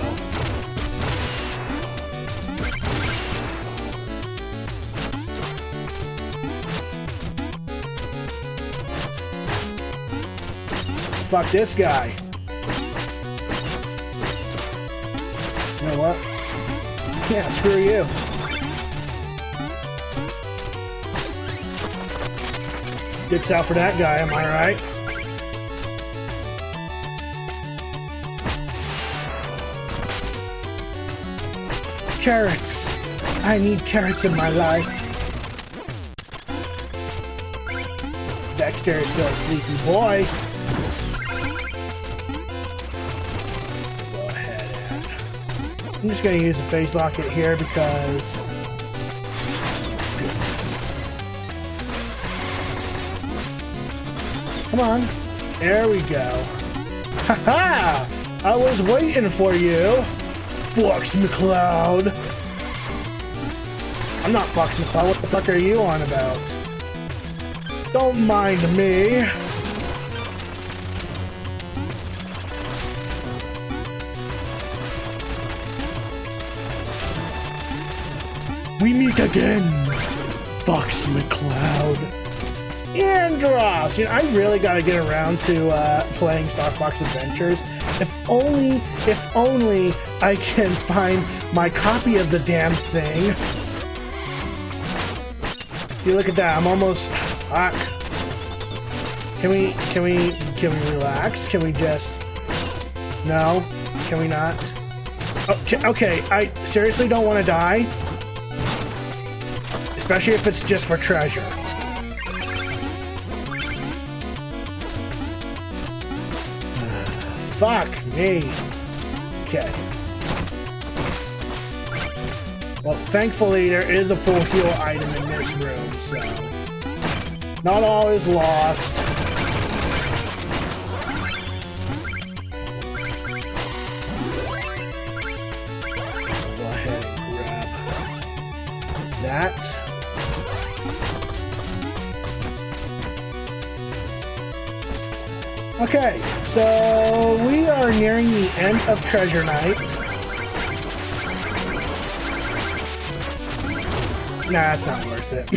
Fuck this guy. You know what? Yeah, screw you. Dicks out for that guy, am I right? Carrots. I need carrots in my life. Dexter is still a sleepy boy. Go ahead and... I'm just going to use the phase locket here because... Come on. There we go. Haha! I was waiting for you, Fox McCloud. I'm not Fox McCloud. What the fuck are you on about? Don't mind me. We meet again, Fox McCloud. Andros! You know, I really gotta get around to playing Star Fox Adventures. If only I can find my copy of the damn thing. You look at that, I'm almost... Fuck. Can we relax? Can we just... No? Can we not? Okay, I seriously don't want to die. Especially if it's just for treasure. fuck me. Okay. Well, thankfully there is a full heal item in this room, so not all is lost. Go ahead and grab that. Okay, so we are nearing the end of Treasure Night. Nah, it's not worth it.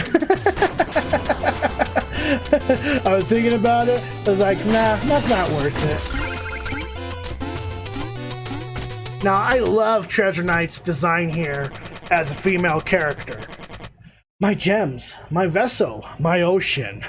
I was thinking about it. I was like, nah, that's not worth it. Now, I love Treasure Knight's design here as a female character. My gems, my vessel, my ocean.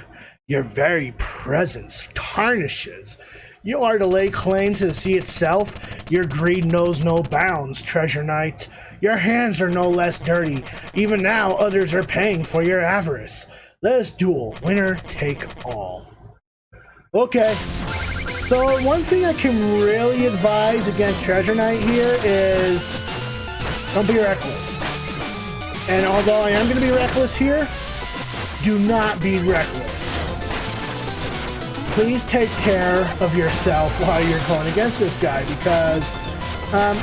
Your very presence tarnishes. You are to lay claim to the sea itself. Your greed knows no bounds, Treasure Knight. Your hands are no less dirty. Even now, others are paying for your avarice. Let us duel. Winner take all. Okay. So one thing I can really advise against Treasure Knight here is don't be reckless. And although I am going to be reckless here, do not be reckless. Please take care of yourself while you're going against this guy, because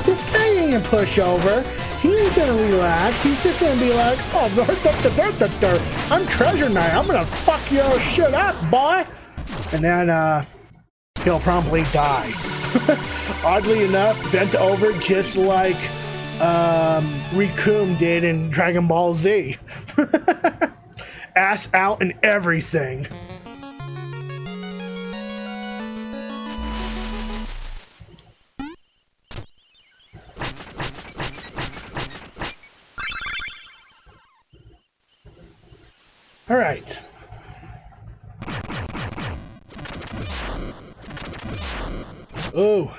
this guy ain't a pushover. He ain't gonna relax. He's just gonna be like, oh, I'm Treasure Knight. I'm gonna fuck your shit up, boy. And then he'll promptly die. Oddly enough, bent over just like Rikum did in Dragon Ball Z. Ass out and everything. All right. Oh,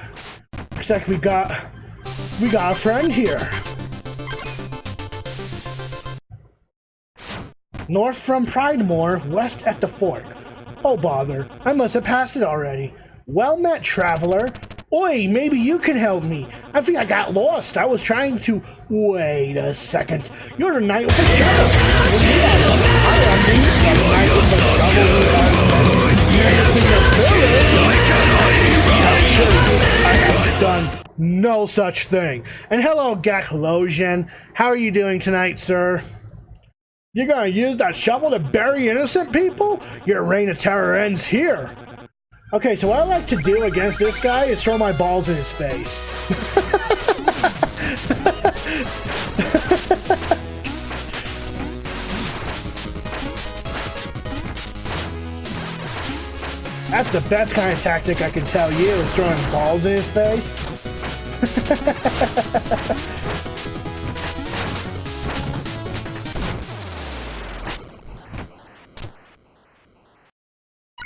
looks like we got a friend here. North from Pridemore, west at the fort. Oh bother, I must have passed it already. Well met, traveler. Oi, maybe you can help me. I think I got lost. I was trying to... Wait a second. You're the knight with the shovel. I am the knight with the shovel. I have done no such thing. And hello, Gaklosian. How are you doing tonight, sir? You're gonna use that shovel to bury innocent people? Your reign of terror ends here. Okay, so what I like to do against this guy is throw my balls in his face. That's the best kind of tactic I can tell you, is throwing balls in his face.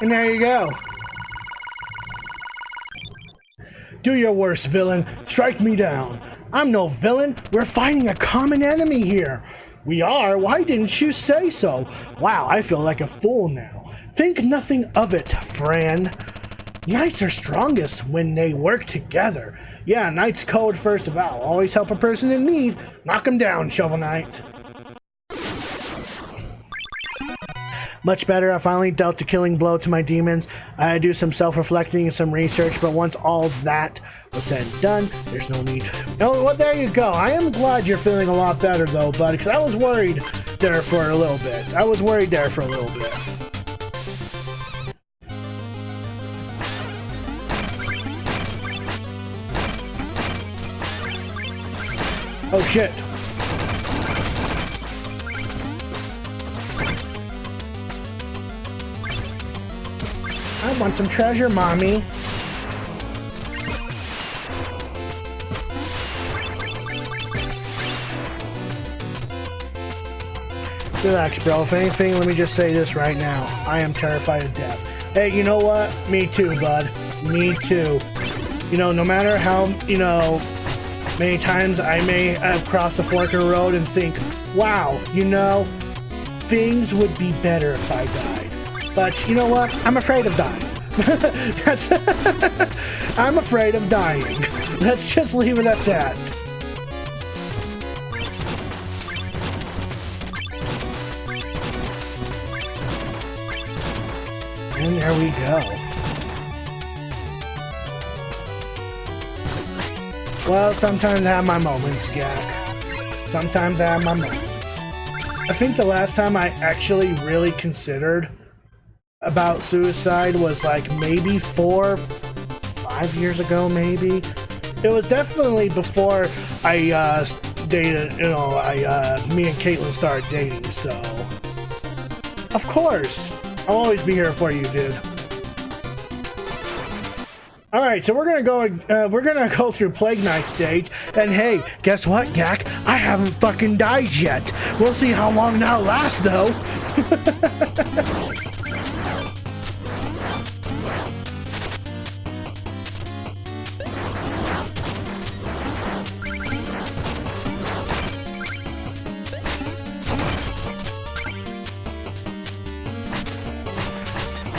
And there you go. Do your worst, villain. Strike me down. I'm no villain. We're fighting a common enemy here. We are? Why didn't you say so? Wow, I feel like a fool now. Think nothing of it, Fran. Knights are strongest when they work together. Yeah, Knight's code first of all. Always help a person in need. Knock him down, Shovel Knight. Much better. I finally dealt a killing blow to my demons. I had to do some self-reflecting and some research, but once all that was said and done, there's no need. Oh, well, there you go. I am glad you're feeling a lot better, though, buddy, because I was worried there for a little bit. Oh, shit. I want some treasure, mommy. Relax, bro. If anything, let me just say this right now. I am terrified of death. Hey, you know what? Me too, bud. Me too. You know, no matter how, many times I may have crossed the fork of the road and think, wow, things would be better if I died. But you know what? I'm afraid of dying. That's I'm afraid of dying. Let's just leave it at that. And there we go. Well, sometimes I have my moments, Gak. Sometimes I have my moments. I think the last time I actually really considered about suicide was like maybe 4, 5 years ago, maybe. It was definitely before I dated, you know, me and Caitlin started dating, so. Of course, I'll always be here for you, dude. All right, so we're gonna go through Plague Knight stage, and hey, guess what, Gak? I haven't fucking died yet. We'll see how long that lasts, though.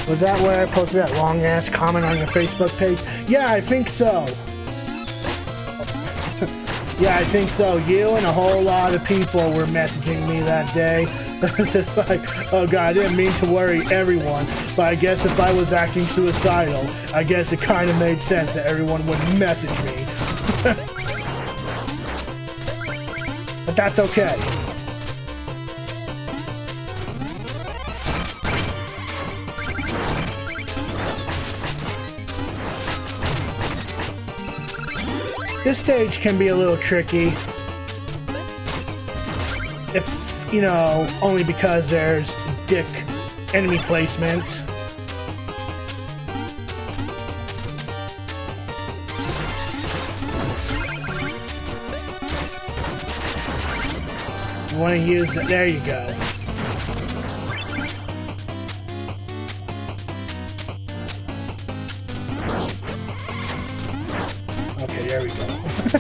Was that where I posted that long-ass comment on your Facebook page? Yeah, I think so. Yeah, I think so. You and a whole lot of people were messaging me that day. It's like, oh god, I didn't mean to worry everyone, but I guess if I was acting suicidal, I guess it kind of made sense that everyone would message me. But that's okay. This stage can be a little tricky, if, you know, only because there's dick enemy placement. You want to use it, there you go. Okay, there we go. I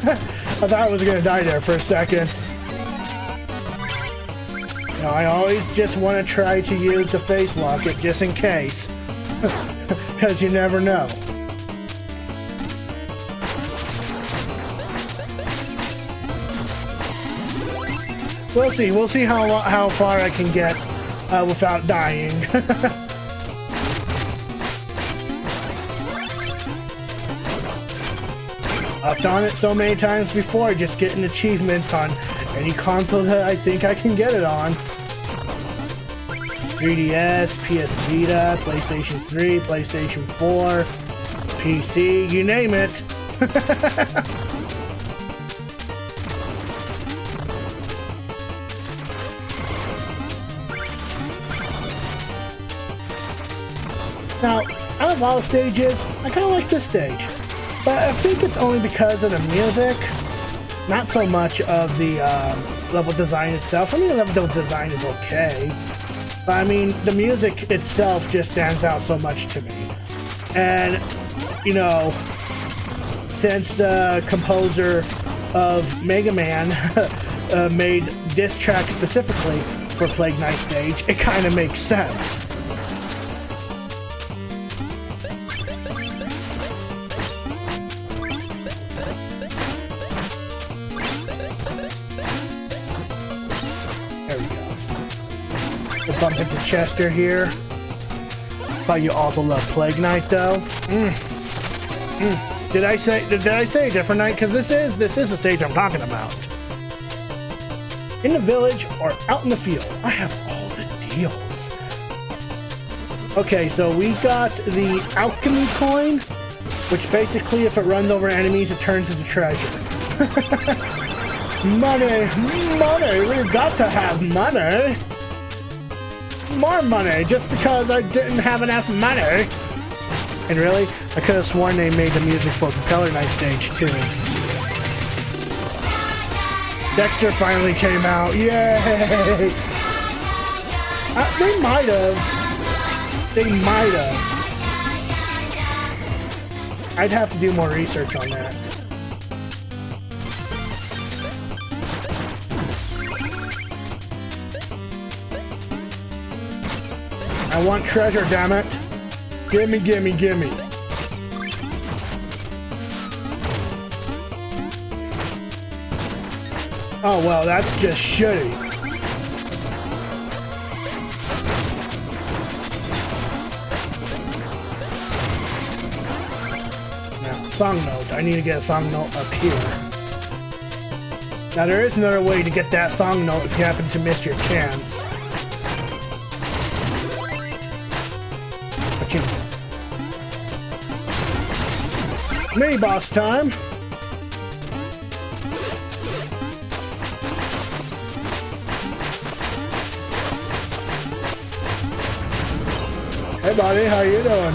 thought I was gonna die there for a second. Now, I always just want to try to use the face locket just in case. Because you never know. We'll see how far I can get without dying. I've done it so many times before, just getting achievements on any console that I think I can get it on. 3DS, PS Vita, PlayStation 3, PlayStation 4, PC, you name it. Now, out of all the stages, I kind of like this stage. But I think it's only because of the music, not so much of the level design itself. I mean, the level design is okay, but I mean, the music itself just stands out so much to me. And, you know, since the composer of Mega Man made this track specifically for Plague Knight stage, it kind of makes sense. Bump into Chester here. But you also love Plague Knight, though. Did I say a different night? Because this is the stage I'm talking about. In the village or out in the field, I have all the deals. Okay, so we got the alchemy coin, which basically, if it runs over enemies, it turns into treasure. Money, we got to have money. More money, just because I didn't have enough money. And really, I could have sworn they made the music for Propeller Knight stage too. Dexter finally came out, yay! They might have. I'd have to do more research on that. I want treasure, damn it. Gimme, gimme, gimme. Oh, well, that's just shitty. Now, song note. I need to get a song note up here. Now, there is another way to get that song note if you happen to miss your chance. Mini boss time. Hey buddy, how you doing?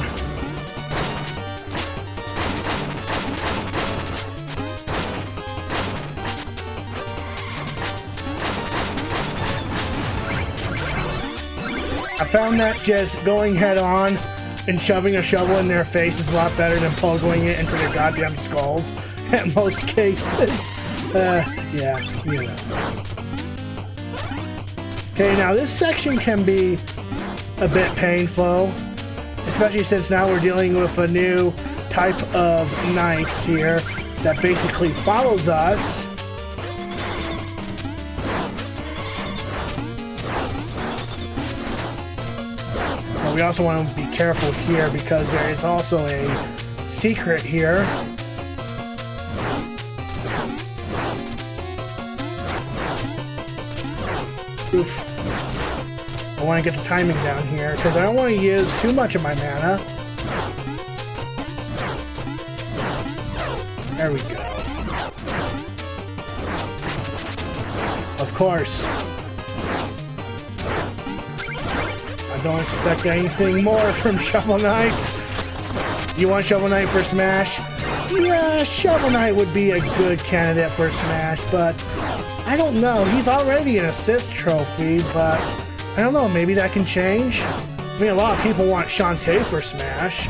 I found that just going head on and shoving a shovel in their face is a lot better than pogoing it into their goddamn skulls in most cases. Yeah, you know. Okay, now this section can be a bit painful, especially since now we're dealing with a new type of knights here that basically follows us. But we also want to be careful here because there is also a secret here. Oof. I want to get the timing down here because I don't want to use too much of my mana. There we go. Of course. I don't expect anything more from Shovel Knight. You want Shovel Knight for Smash? Yeah, Shovel Knight would be a good candidate for Smash, but I don't know. He's already an assist trophy, but I don't know, maybe that can change? I mean, a lot of people want Shantae for Smash.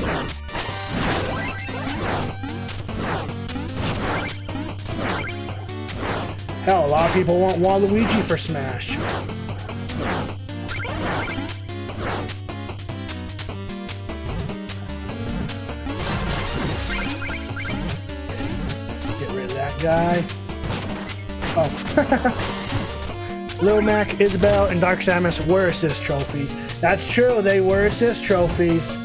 Hell, a lot of people want Waluigi for Smash. Get rid of that guy. Oh. Lil Mac, Isabelle, and Dark Samus were assist trophies. That's true, they were assist trophies.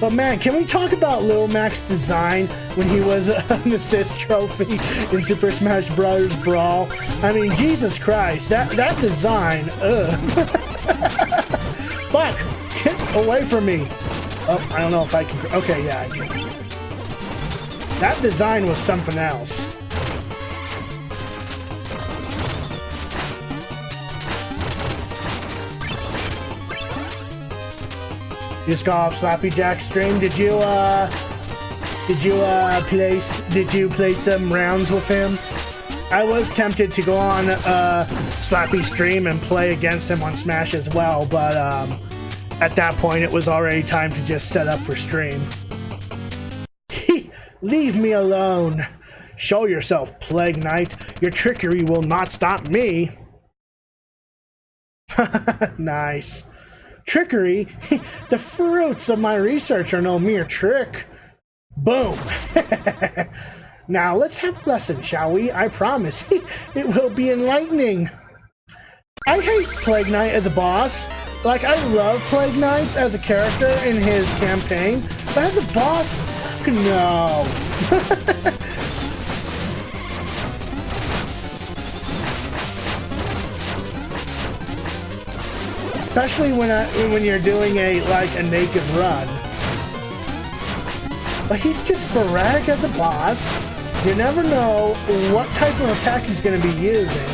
But man, can we talk about Lil Mac's design when he was an assist trophy in Super Smash Bros. Brawl? I mean, Jesus Christ, that design, ugh. Fuck! Get away from me! Oh, I don't know if I can... Okay, yeah, I can. That design was something else. You just got off Slappy Jack's stream. Did you play some rounds with him? I was tempted to go on Slappy's stream and play against him on Smash as well, but at that point it was already time to just set up for stream. Leave me alone. Show yourself, Plague Knight. Your trickery will not stop me. Nice. Trickery? The fruits of my research are no mere trick. Boom. Now let's have a lesson, shall we? I promise. It will be enlightening. I hate Plague Knight as a boss. Like, I love Plague Knight as a character in his campaign, but as a boss, no. Especially when you're doing a naked run. But he's just sporadic as a boss. You never know what type of attack he's going to be using.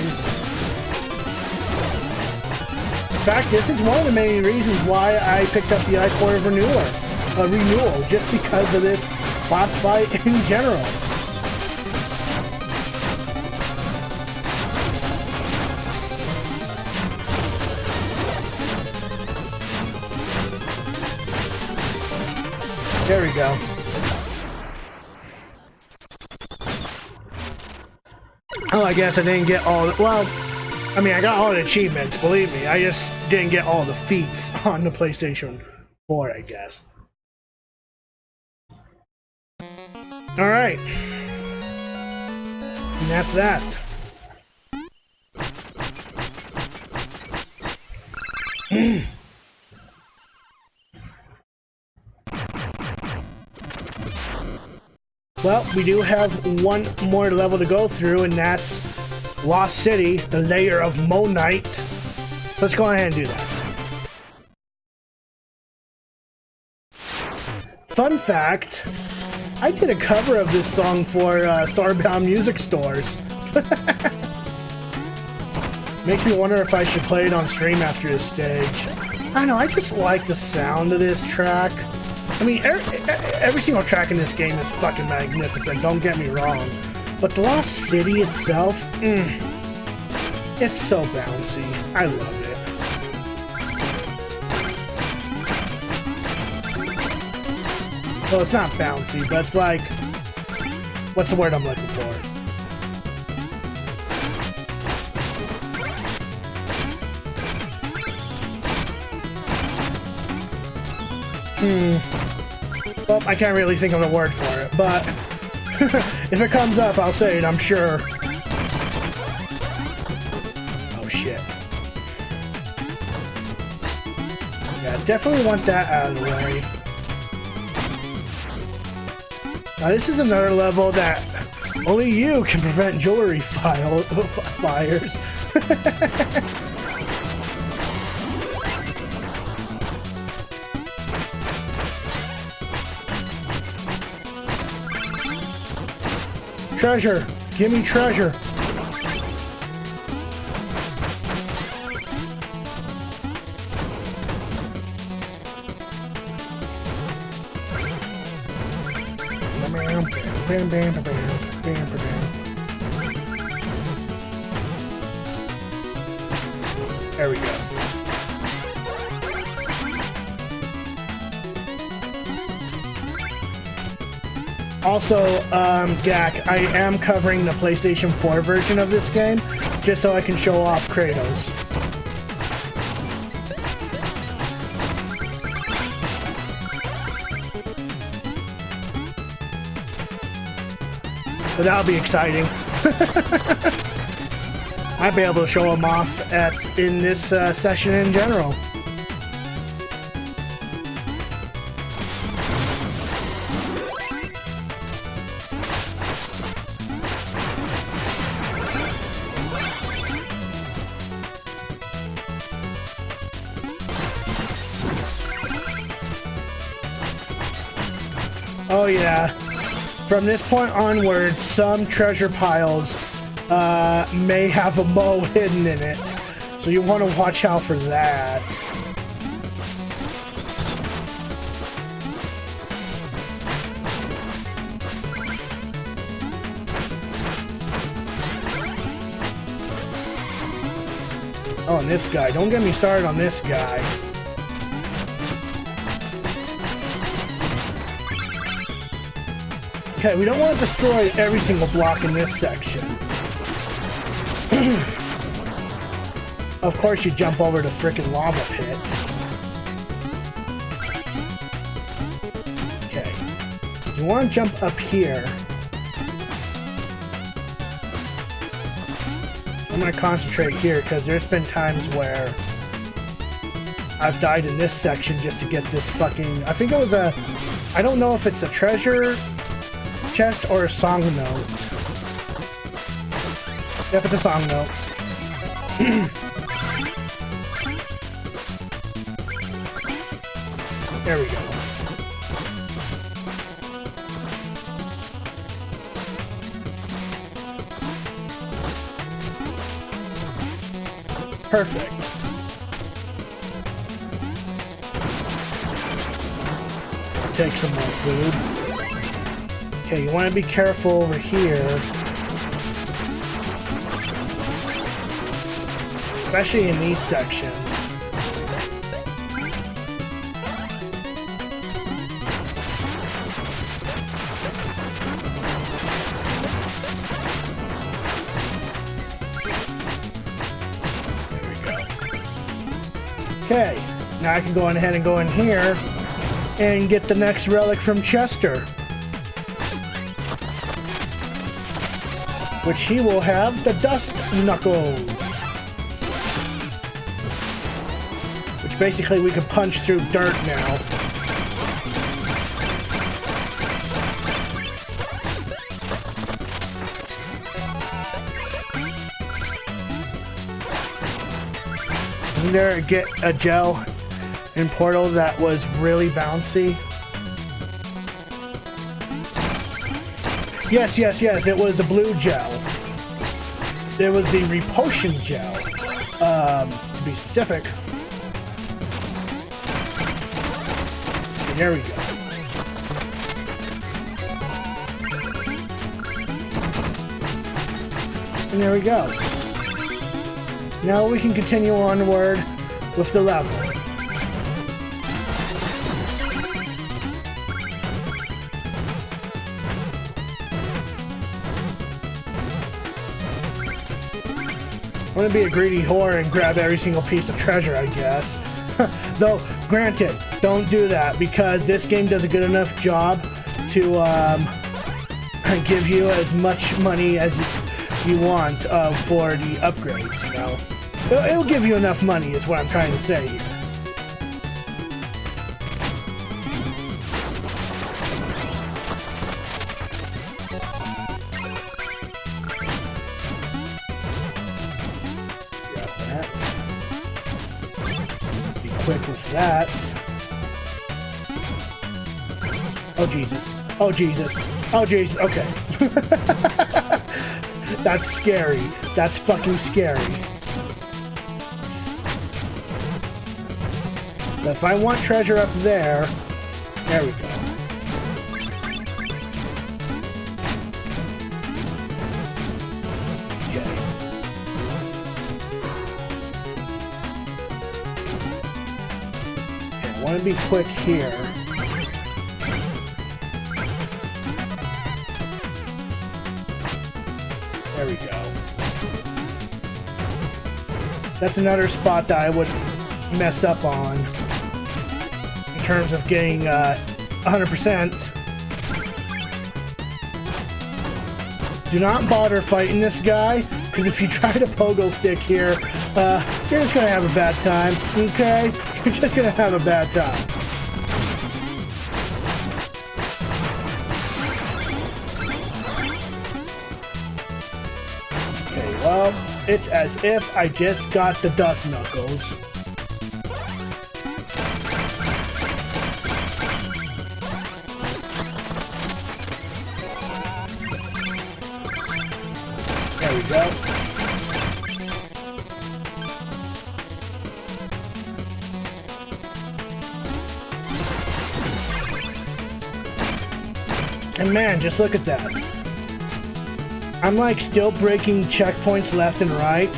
In fact, this is one of the main reasons why I picked up the I-Core Renewal, just because of this boss fight in general. There we go. Oh, I guess I didn't get all the, well, I mean, I got all the achievements, believe me. I just didn't get all the feats on the PlayStation 4, I guess. Alright. And that's that. Well, we do have one more level to go through, and that's Lost City, the Lair of Monite. Let's go ahead and do that. Fun fact, I did a cover of this song for Starbound Music Stores. Makes me wonder if I should play it on stream after this stage. I don't know, I just like the sound of this track. I mean, every single track in this game is fucking magnificent, don't get me wrong. But the Lost City itself, it's so bouncy. I love it. Well, it's not bouncy, but it's like... What's the word I'm looking for? Well, I can't really think of a word for it, but if it comes up, I'll say it, I'm sure. Oh, shit. Yeah, definitely want that out of the way. Now, this is another level that only you can prevent jewelry fires. Treasure! Give me treasure! There we go. Also, Gak, I am covering the PlayStation 4 version of this game, just so I can show off Kratos. So that'll be exciting. I'd be able to show him off in this session in general. Oh yeah. From this point onwards, some treasure piles may have a bow hidden in it, so you want to watch out for that. Oh, and this guy. Don't get me started on this guy. Okay, we don't want to destroy every single block in this section. Of course, you jump over the frickin' lava pit. Okay. You want to jump up here. I'm going to concentrate here because there's been times where I've died in this section just to get this fucking... I think it was a... I don't know if it's a treasure chest or a song note. Yep, it's a song note. There we go. Perfect. Take some more food. Okay, you want to be careful over here. Especially in these sections. Okay, now I can go ahead and go in here and get the next relic from Chester, which he will have the Dust Knuckles, which basically we can punch through dirt now. Isn't there a gel in Portal that was really bouncy? Yes, it was the blue gel. There was the Repotion gel, to be specific. And there we go. And there we go. Now we can continue onward with the level. I'm gonna be a greedy whore and grab every single piece of treasure, I guess. Though, granted, don't do that, because this game does a good enough job to give you as much money as you want for the upgrades, you know? It'll give you enough money, is what I'm trying to say here. Quick with that. Oh Jesus. Oh Jesus. Oh Jesus. Okay. That's scary. That's fucking scary. But if I want treasure up there, there we go. I want to be quick here. There we go. That's another spot that I would mess up on in terms of getting 100%. Do not bother fighting this guy, because if you try to pogo stick here, you're just gonna have a bad time, okay? You're just gonna have a bad time. Okay, well, it's as if I just got the Dust Knuckles. There we go. And man, just look at that. I'm like still breaking checkpoints left and right,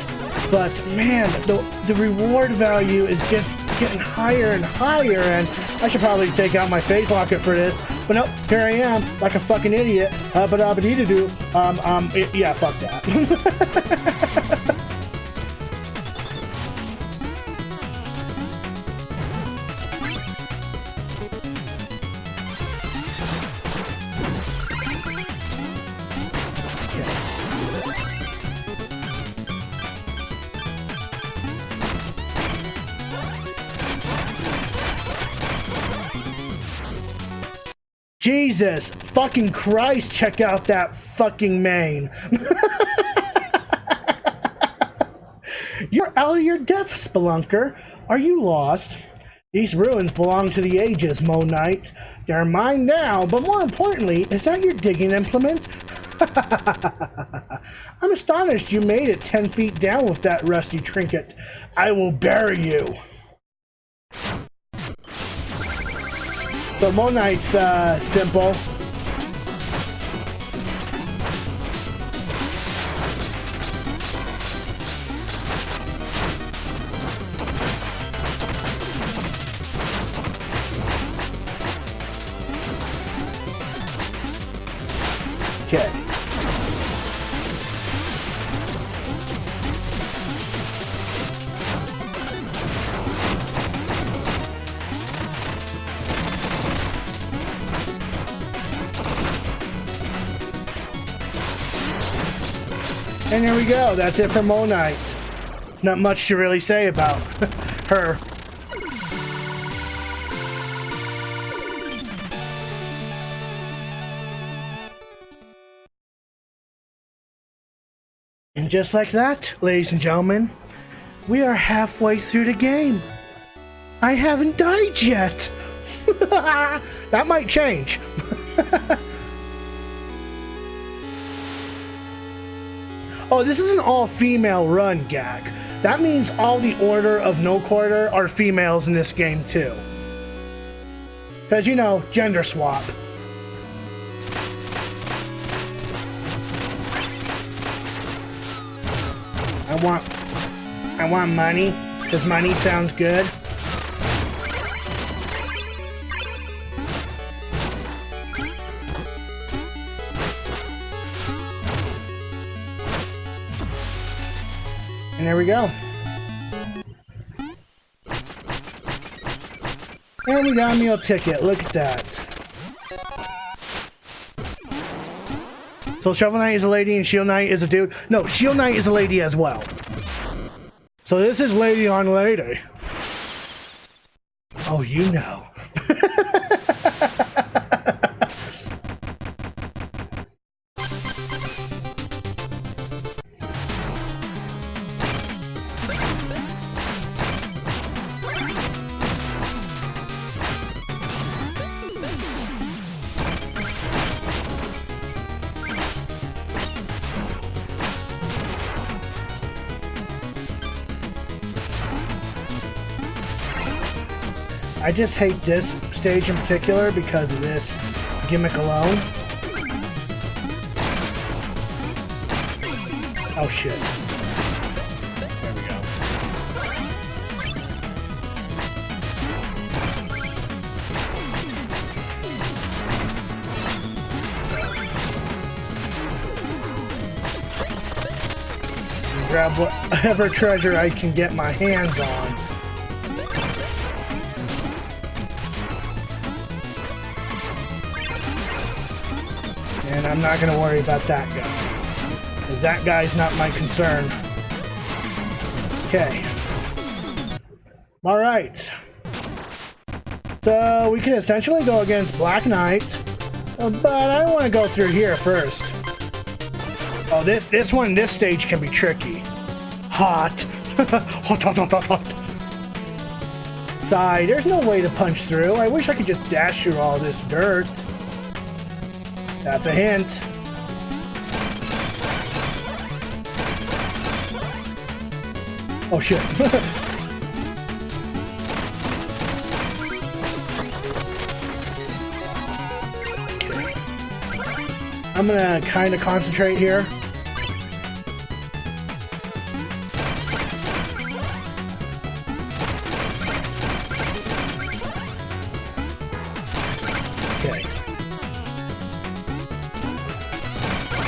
but man, the reward value is just getting higher and higher, and I should probably take out my face locket for this, but nope, here I am, like a fucking idiot, yeah, fuck that. Jesus fucking Christ, check out that fucking mane. You're out of your depth, Spelunker. Are you lost? These ruins belong to the ages, Mo Knight. They're mine now, but more importantly, is that your digging implement? I'm astonished you made it 10 feet down with that rusty trinket. I will bury you. So Mo Knight's simple. Okay. And there we go. That's it for Mo Knight. Not much to really say about her. And just like that, ladies and gentlemen, we are halfway through the game. I haven't died yet. That might change. Oh, this is an all-female run, Gag. That means all the Order of No Quarter are females in this game, too. Because, you know, gender swap. I want money, because money sounds good. And there we go. And we got a meal ticket. Look at that. So Shovel Knight is a lady and Shield Knight is a dude. No, Shield Knight is a lady as well. So this is lady on lady. Oh, you know. I just hate this stage in particular because of this gimmick alone. Oh shit. There we go. Grab whatever treasure I can get my hands on. And I'm not going to worry about that guy, because that guy's not my concern. Okay. Alright. So we can essentially go against Black Knight, but I want to go through here first. Oh, this stage can be tricky. Hot. Hot, hot, hot, hot, hot. Sigh, there's no way to punch through. I wish I could just dash through all this dirt. That's a hint. Oh shit. I'm gonna kind of concentrate here.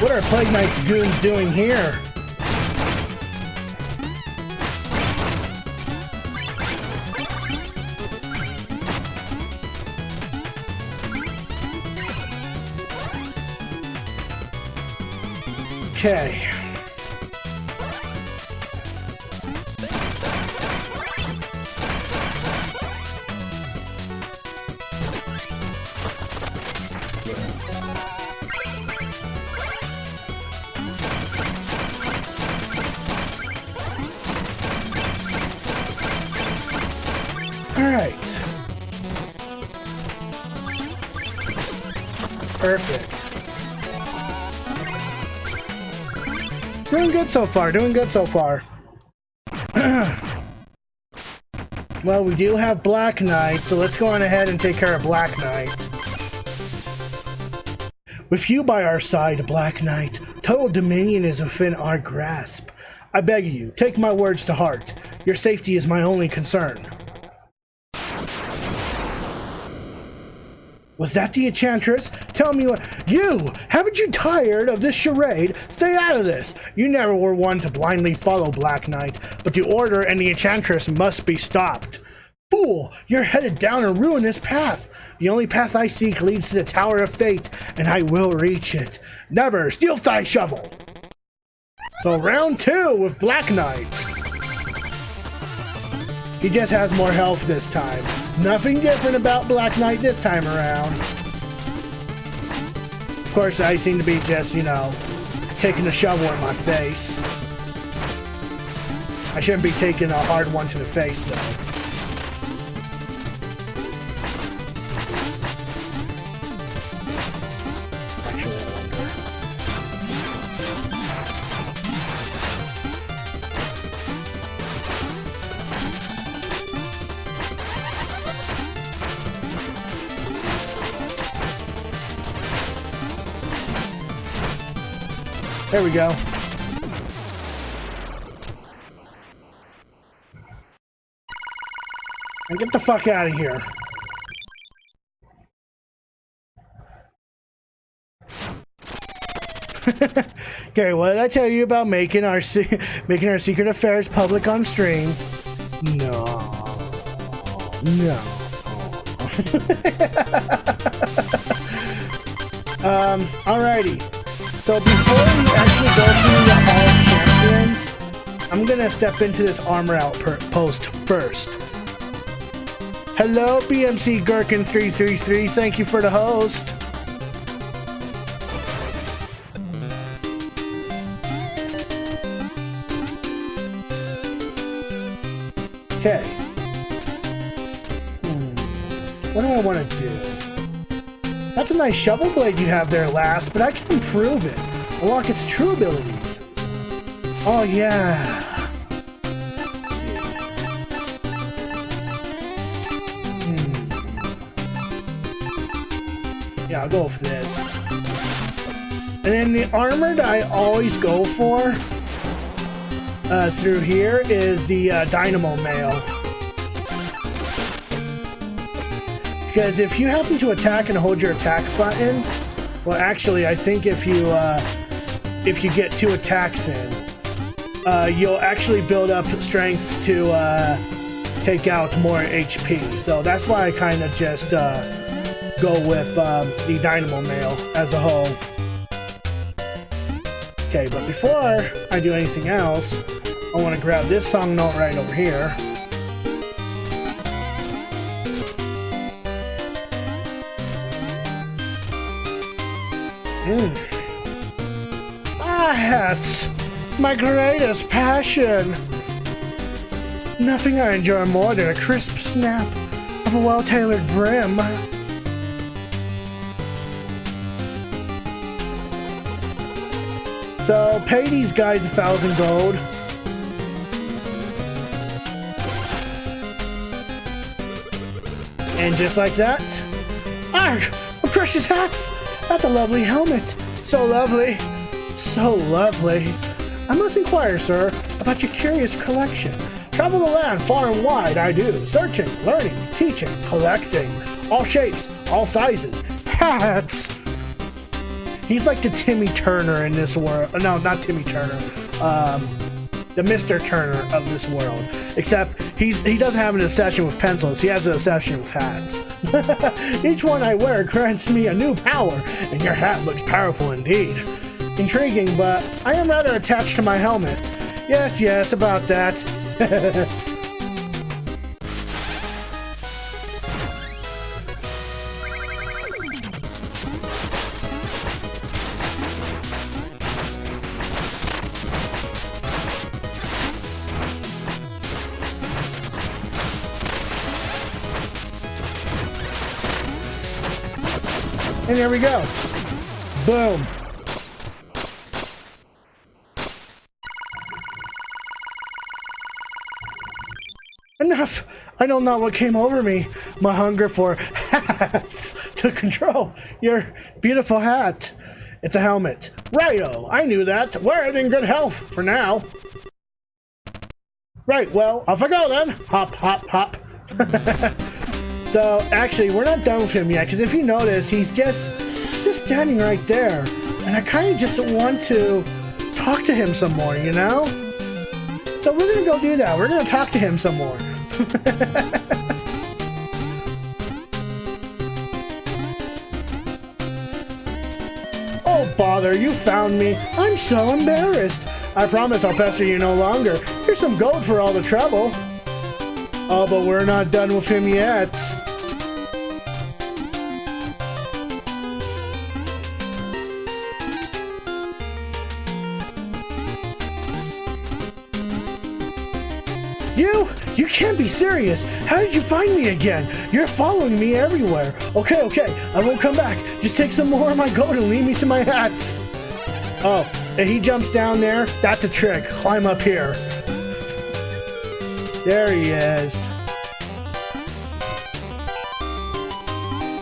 What are Plague Knight's goons doing here? Okay. Alright. Perfect. Doing good so far, doing good so far. Well, we do have Black Knight, so let's go on ahead and take care of Black Knight. With you by our side, Black Knight, total dominion is within our grasp. I beg of you, take my words to heart. Your safety is my only concern. Was that the Enchantress? Tell me what— You! Haven't you tired of this charade? Stay out of this! You never were one to blindly follow Black Knight, but the Order and the Enchantress must be stopped. Fool! You're headed down a ruinous path! The only path I seek leads to the Tower of Fate, and I will reach it. Never! Steal thy shovel! So round 2 with Black Knight. He just has more health this time. Nothing different about Black Knight this time around. Of course, I seem to be just, you know, taking a shovel in my face. I shouldn't be taking a hard one to the face, though. Actually, I wonder. There we go. And get the fuck out of here. Okay, what did I tell you about making our secret affairs public on stream? No. No. Alrighty. So before we actually go through the Hall of Champions, I'm gonna step into this armor outpost first. Hello, BMC Gherkin 333. Thank you for the host. Okay. What do I want to do? That's a nice shovel blade you have there, Last, but I can improve it. Unlock its true abilities. Oh, yeah. Yeah, I'll go for this. And then the armor that I always go for through here is the Dynamo Mail. Because if you happen to attack and hold your attack button, well, actually, I think if you get 2 attacks in, you'll actually build up strength to take out more HP. So that's why I kind of just go with the Dynamo Mail as a whole. Okay, but before I do anything else, I want to grab this song note right over here. That's my greatest passion. Nothing I enjoy more than a crisp snap of a well-tailored brim. So, pay these guys 1,000 gold. And just like that, argh, my precious hats! That's a lovely helmet. So lovely. So lovely. I must inquire, sir, about your curious collection. Travel the land far and wide, I do. Searching, learning, teaching, collecting. All shapes, all sizes. Hats! He's like the Timmy Turner in this world. No, not Timmy Turner. The Mr. Turner of this world. Except he doesn't have an obsession with pencils. He has an obsession with hats. Each one I wear grants me a new power, and your hat looks powerful indeed. Intriguing, but I am rather attached to my helmet. Yes, about that. And there we go. Boom. Enough! I don't know what came over me. My hunger for hats took control. Your beautiful hat. It's a helmet. Righto, I knew that. Wear it in good health for now. Right, well, off I go then. Hop, hop, hop. So, actually, we're not done with him yet, because if you notice, he's just standing right there. And I kind of just want to talk to him some more, you know? So we're going to go do that. We're going to talk to him some more. Oh, bother, you found me. I'm so embarrassed. I promise I'll pester you no longer. Here's some gold for all the trouble. Oh, but we're not done with him yet. You can't be serious. How did you find me again? You're following me everywhere. Okay, I won't come back. Just take some more of my gold and lead me to my hats. Oh, and he jumps down there. That's a trick. Climb up here. There he is.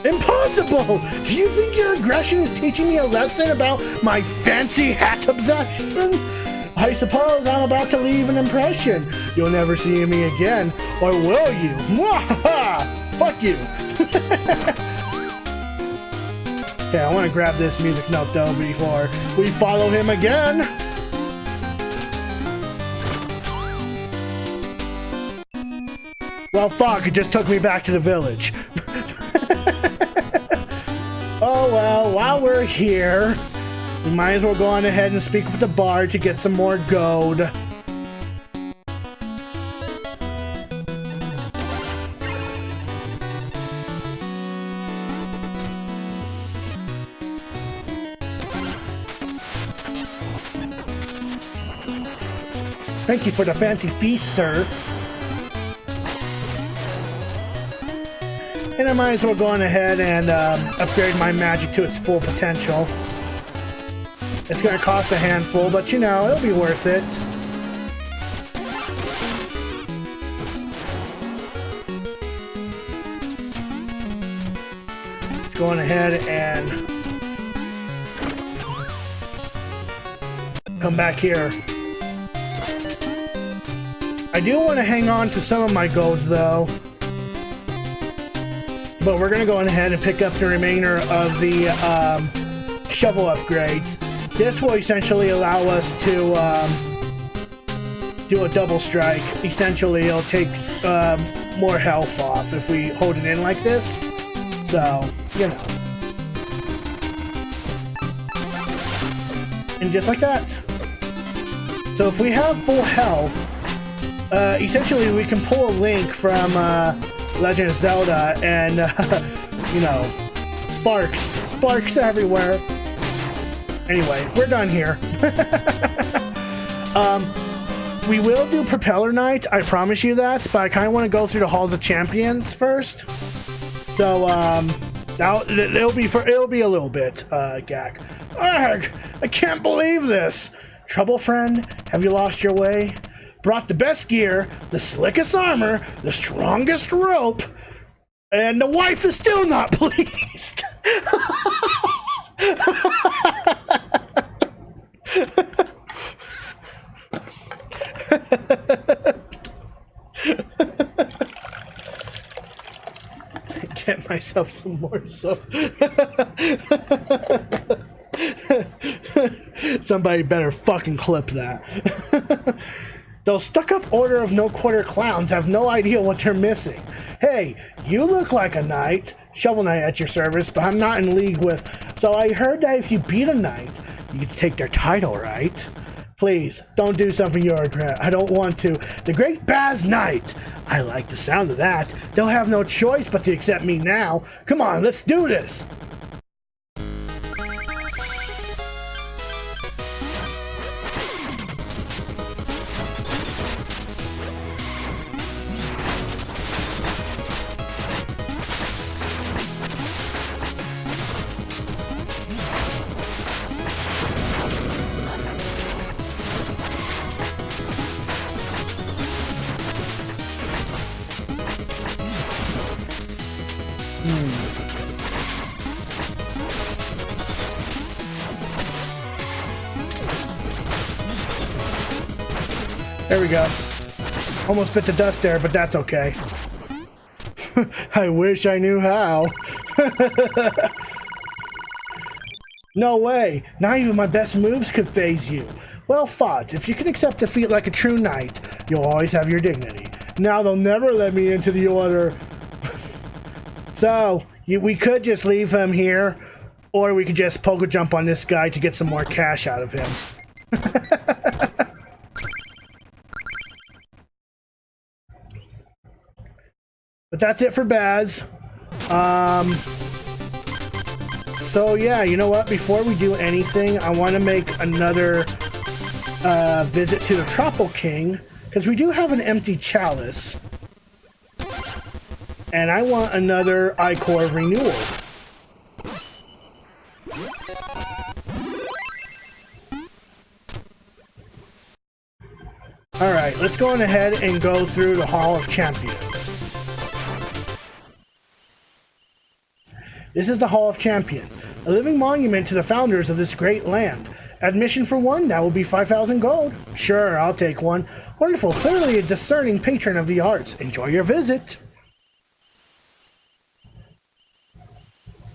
Impossible! Do you think your aggression is teaching me a lesson about my fancy hat obsession? I suppose I'm about to leave an impression. You'll never see me again, or will you? Mwahaha! Fuck you! Okay, I want to grab this music note though before we follow him again. Well, fuck, it just took me back to the village. Oh well, while we're here, we might as well go on ahead and speak with the bard to get some more gold. Thank you for the fancy feast, sir. And I might as well go on ahead and upgrade my magic to its full potential. It's gonna cost a handful, but you know, it'll be worth it. Let's go on ahead and come back here. I do want to hang on to some of my golds though. But we're gonna go on ahead and pick up the remainder of the shovel upgrades. This will essentially allow us to do a double strike. Essentially, it'll take more health off if we hold it in like this. So, you know. And just like that. So if we have full health, essentially we can pull a Link from Legend of Zelda and, you know, sparks everywhere. Anyway, we're done here. We will do Propeller Night, I promise you that, but I kind of want to go through the Halls of Champions first. So, it'll be a little bit, Gak. Arg! I can't believe this! Trouble, friend? Have you lost your way? Brought the best gear, the slickest armor, the strongest rope, and the wife is still not pleased. Get myself some more soap. Somebody better fucking clip that. Those stuck-up Order of No Quarter clowns have no idea what they're missing. Hey, you look like a knight. Shovel Knight at your service, but I'm not in league with... So I heard that if you beat a knight, you get to take their title, right? Please, don't do something you'll regret. I don't want to. The Great Baz Knight. I like the sound of that. They'll have no choice but to accept me now. Come on, let's do this. There we go. Almost bit the dust there, but that's okay. I wish I knew how. No way. Not even my best moves could phase you. Well fought. If you can accept defeat like a true knight, you'll always have your dignity. Now they'll never let me into the order. So, we could just leave him here, or we could just pogo jump on this guy to get some more cash out of him. But that's it for Baz. So yeah, you know what? Before we do anything, I want to make another visit to the Tropical King, because we do have an empty chalice. And I want another Ichor of Renewal. Alright, let's go on ahead and go through the Hall of Champions. This is the Hall of Champions, a living monument to the founders of this great land. Admission for one, that will be 5,000 gold. Sure, I'll take one. Wonderful, clearly a discerning patron of the arts. Enjoy your visit.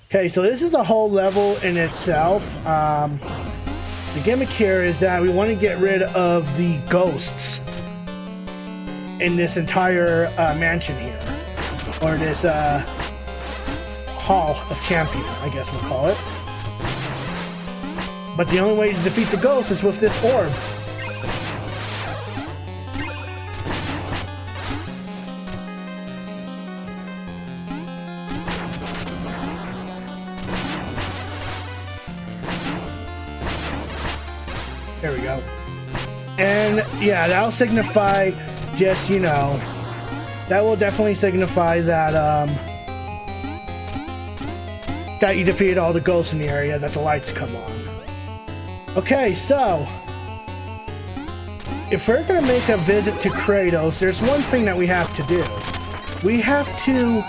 Okay, so this is a whole level in itself. The gimmick here is that we want to get rid of the ghosts in this entire mansion here. Or this Hall of Champion, I guess we'll call it. But the only way to defeat the ghosts is with this orb. There we go. And yeah, that'll signify just, you know, that will definitely signify that that you defeated all the ghosts in the area, that the lights come on. Okay, so if we're gonna make a visit to Kratos, there's one thing that we have to do. We have to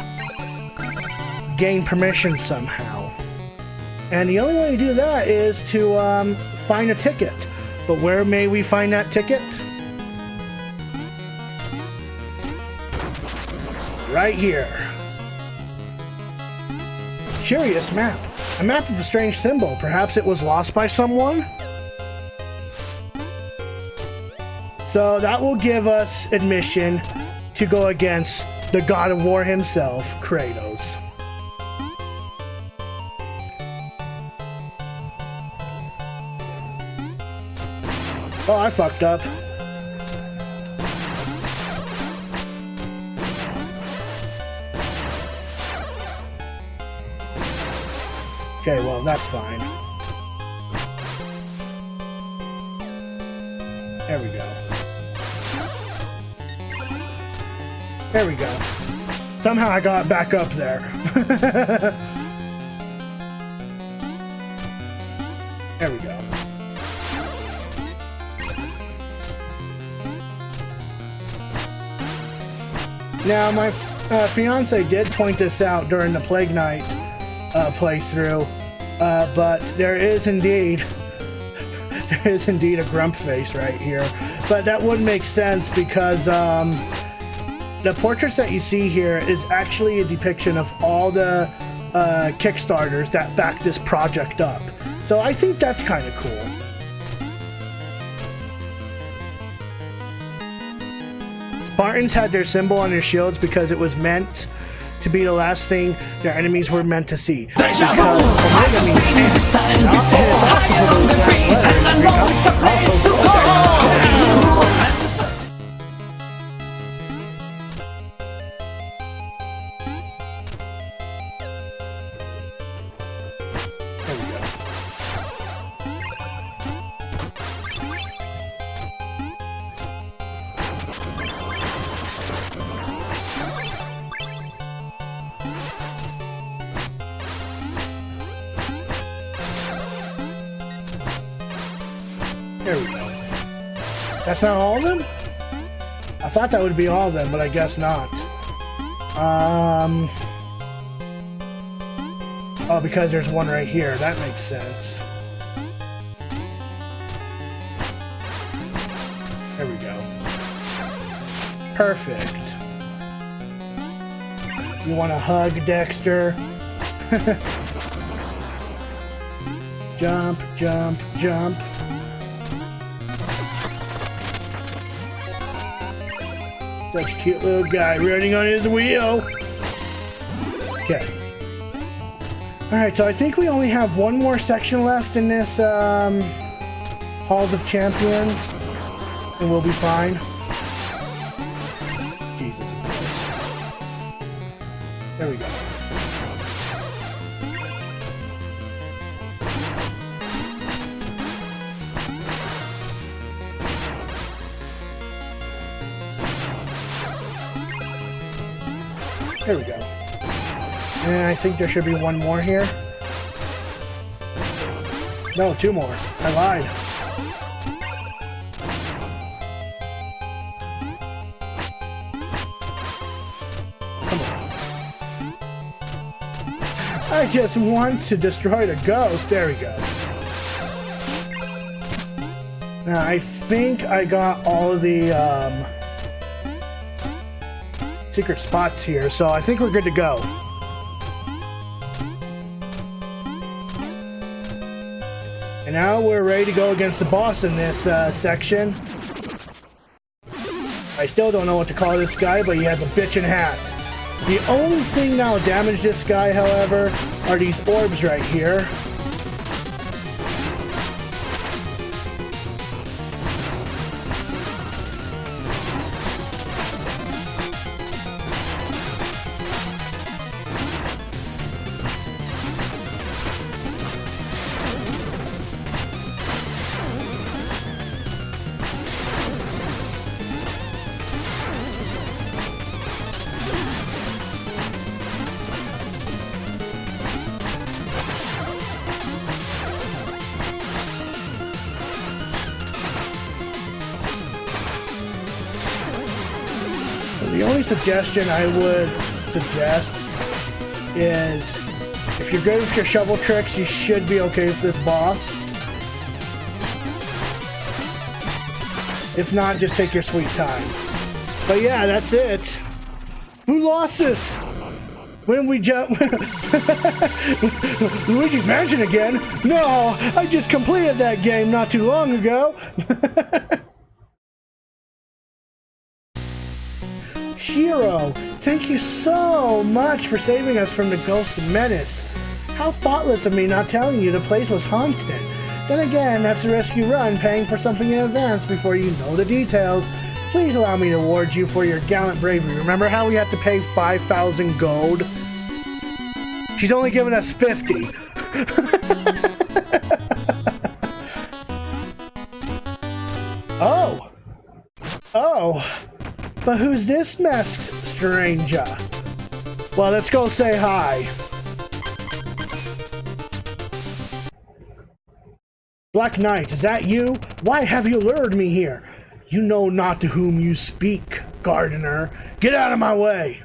gain permission somehow. And the only way to do that is to find a ticket. But where may we find that ticket? Right here. Curious map. A map with a strange symbol. Perhaps it was lost by someone? So that will give us admission to go against the God of War himself, Kratos. Oh, I fucked up. Okay, well, that's fine. There we go. There we go. Somehow I got back up there. There we go. Now, my fiance did point this out during the Plague Knight playthrough, but there is indeed a grump face right here. But that would make sense because the portraits that you see here is actually a depiction of all the Kickstarters that backed this project up. So I think that's kind of cool. Spartans had their symbol on their shields because it was meant to be the last thing their enemies were meant to see. Because Omega means end. There we go. There we go. That's not all of them? I thought that would be all of them, but I guess not. Oh, because there's one right here. That makes sense. There we go. Perfect. You want a hug, Dexter? Jump, jump, jump. Such a cute little guy running on his wheel. Okay. Alright, so I think we only have one more section left in this Halls of Champions, and we'll be fine. Jesus Christ. There we go. There we go. And I think there should be one more here. No, two more. I lied. Come on. I just want to destroy the ghost. There we go. Now, I think I got all of the secret spots here, so I think we're good to go. And now we're ready to go against the boss in this section. I still don't know what to call this guy, but he has a bitchin' hat. The only thing that'll damage this guy, however, are these orbs right here. The only suggestion I would suggest is, if you're good with your shovel tricks, you should be okay with this boss. If not, just take your sweet time. But yeah, that's it. Who lost this? When we jump... Luigi's Mansion again? No, I just completed that game not too long ago. Hero, thank you so much for saving us from the ghost menace. How thoughtless of me not telling you the place was haunted. Then again, that's a risk you run, paying for something in advance before you know the details. Please allow me to reward you for your gallant bravery. Remember how we had to pay 5,000 gold? She's only giving us 50. Oh. Oh. But who's this masked stranger? Well, let's go say hi. Black Knight, is that you? Why have you lured me here? You know not to whom you speak, gardener. Get out of my way.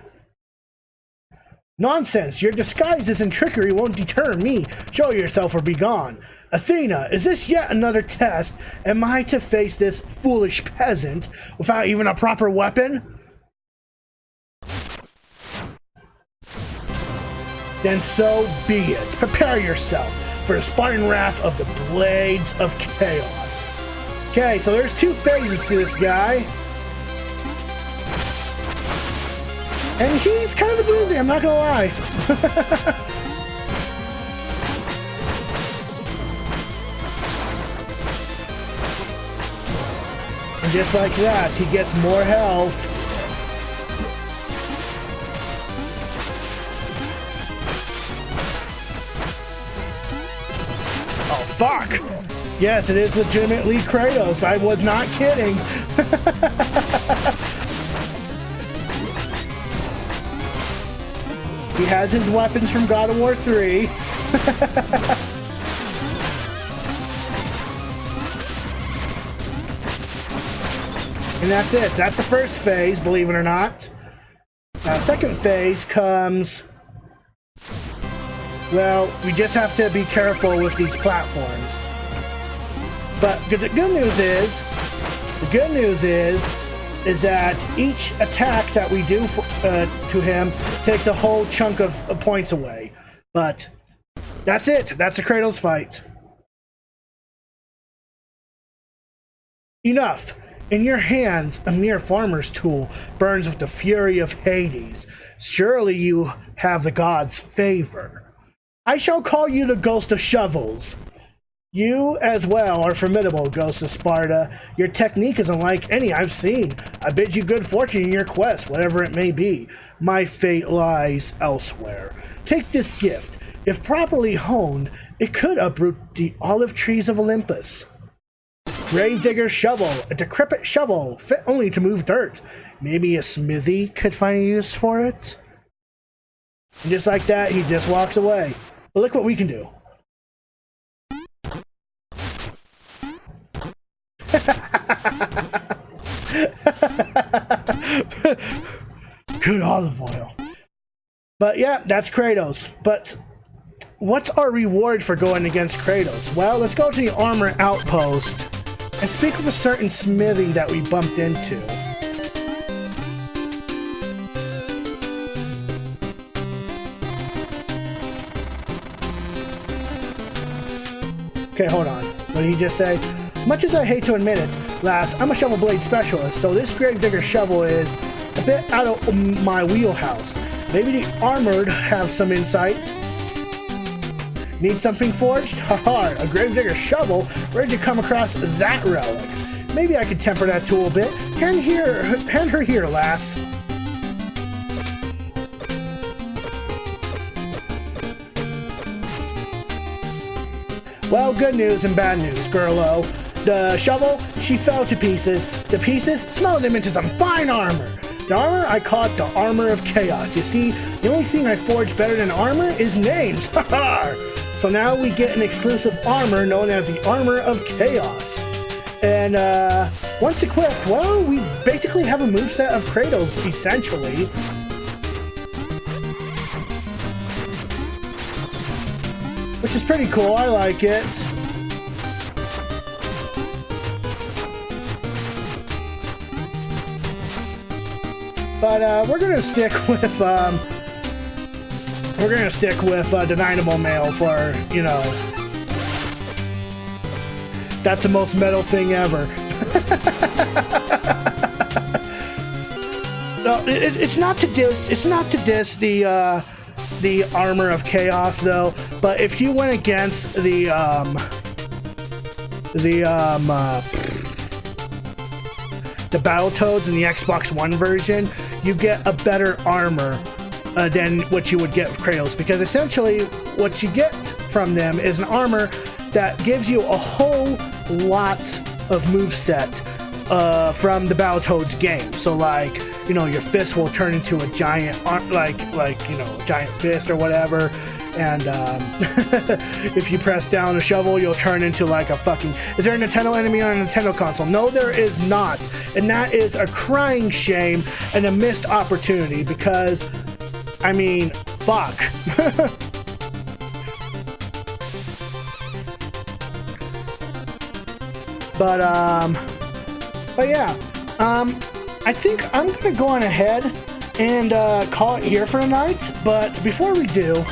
Nonsense, your disguises and trickery won't deter me. Show yourself or be gone. Athena, is this yet another test? Am I to face this foolish peasant without even a proper weapon? Then so be it. Prepare yourself for the Spartan wrath of the Blades of Chaos. Okay, so there's two phases to this guy. And he's kind of a doozy, I'm not gonna lie. And just like that, he gets more health. Oh, fuck! Yes, it is legitimately Kratos. I was not kidding. He has his weapons from God of War 3. And that's it. That's the first phase, believe it or not. Second phase comes... Well, we just have to be careful with these platforms. But the good news is that each attack that we do to him takes a whole chunk of points away. But that's it. That's the Kratos fight. Enough. In your hands, a mere farmer's tool burns with the fury of Hades. Surely you have the gods' favor. I shall call you the Ghost of Shovels. You as well are formidable, Ghost of Sparta. Your technique is unlike any I've seen. I bid you good fortune in your quest, whatever it may be. My fate lies elsewhere. Take this gift. If properly honed, it could uproot the olive trees of Olympus. Gravedigger's shovel, a decrepit shovel, fit only to move dirt. Maybe a smithy could find a use for it? And just like that, he just walks away. But look what we can do. Good olive oil. But yeah, that's Kratos. But what's our reward for going against Kratos? Well, let's go to the armor outpost and speak with a certain smithy that we bumped into. Okay, hold on. What did he just say? Much as I hate to admit it, lass, I'm a shovel blade specialist, so this Gravedigger shovel is a bit out of my wheelhouse. Maybe the armored have some insight. Need something forged? Haha, a Gravedigger shovel? Where'd you come across that relic? Maybe I could temper that tool a bit. Hand her here, lass. Well, good news and bad news, girlo. The shovel, she fell to pieces. The pieces smelted them into some fine armor. The armor, I call it the armor of chaos. You see, the only thing I forge better than armor is names. Haha! So now we get an exclusive armor known as the armor of chaos. And once equipped, well, we basically have a moveset of Kratos, essentially. Which is pretty cool, I like it. But we're gonna stick with Deniable Mail for, you know, that's the most metal thing ever. No, it's not to diss the armor of chaos though, but if you went against the Battletoads in the Xbox One version, you get a better armor than what you would get with Kratos, because essentially what you get from them is an armor that gives you a whole lot of moveset from the Battletoads game. So like, you know, your fist will turn into a giant giant fist or whatever, and if you press down a shovel, you'll turn into like a fucking... Is there a Nintendo enemy on a Nintendo console? No, there is not. And that is a crying shame and a missed opportunity, because, I mean, fuck. But yeah, I think I'm gonna go on ahead and call it here for tonight. But before we do,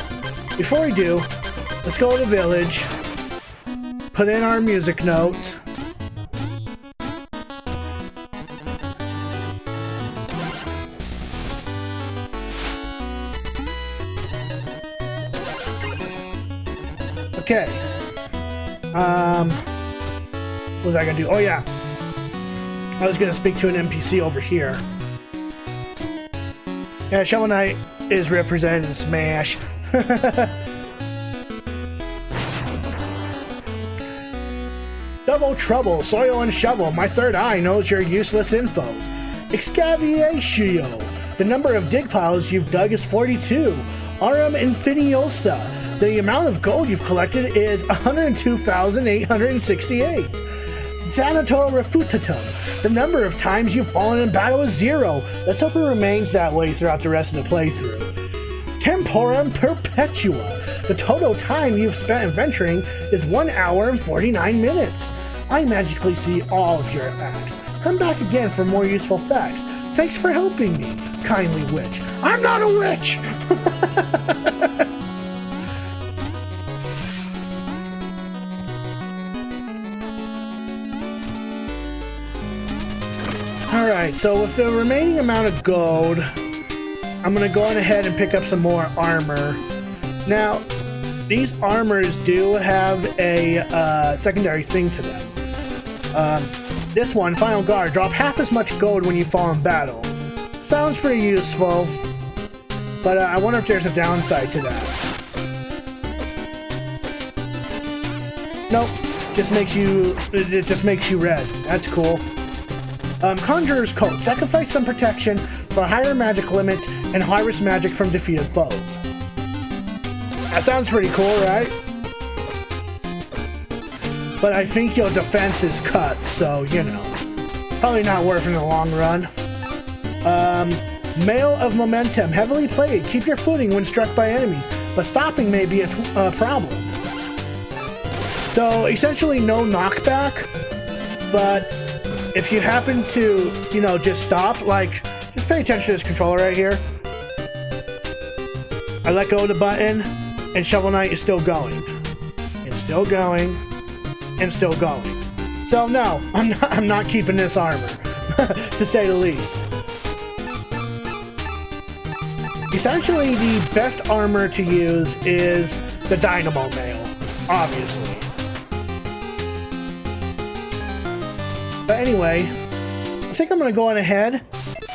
let's go to the village, put in our music note. Okay. What was I gonna do? Oh yeah. I was gonna speak to an NPC over here. Yeah, Shovel Knight is represented in Smash. Double trouble, soil and shovel. My third eye knows your useless infos. Excavation. The number of dig piles you've dug is 42. Arum Infiniosa. The amount of gold you've collected is 102,868. Thanato Refutatum. The number of times you've fallen in battle is 0. Let's hope it remains that way throughout the rest of the playthrough. Temporum Perpetua. The total time you've spent adventuring is 1 hour and 49 minutes. I magically see all of your acts. Come back again for more useful facts. Thanks for helping me, kindly witch. I'm not a witch! Alright, so with the remaining amount of gold, I'm going to go on ahead and pick up some more armor. Now, these armors do have a secondary thing to them. This one, Final Guard, drop half as much gold when you fall in battle. Sounds pretty useful, but I wonder if there's a downside to that. Nope, it just makes you red. That's cool. Conjurer's Coat, sacrifice some protection for a higher magic limit and harvest magic from defeated foes. That sounds pretty cool, right? But I think your defense is cut, so, you know, probably not worth it in the long run. Mail of Momentum, heavily played. Keep your footing when struck by enemies, but stopping may be a problem. So, essentially no knockback, but if you happen to, you know, just stop, like, just pay attention to this controller right here. I let go of the button, and Shovel Knight is still going. And still going. And still going. So no, I'm not keeping this armor, to say the least. Essentially, the best armor to use is the Dynamo Mail, obviously. But anyway, I think I'm going to go on ahead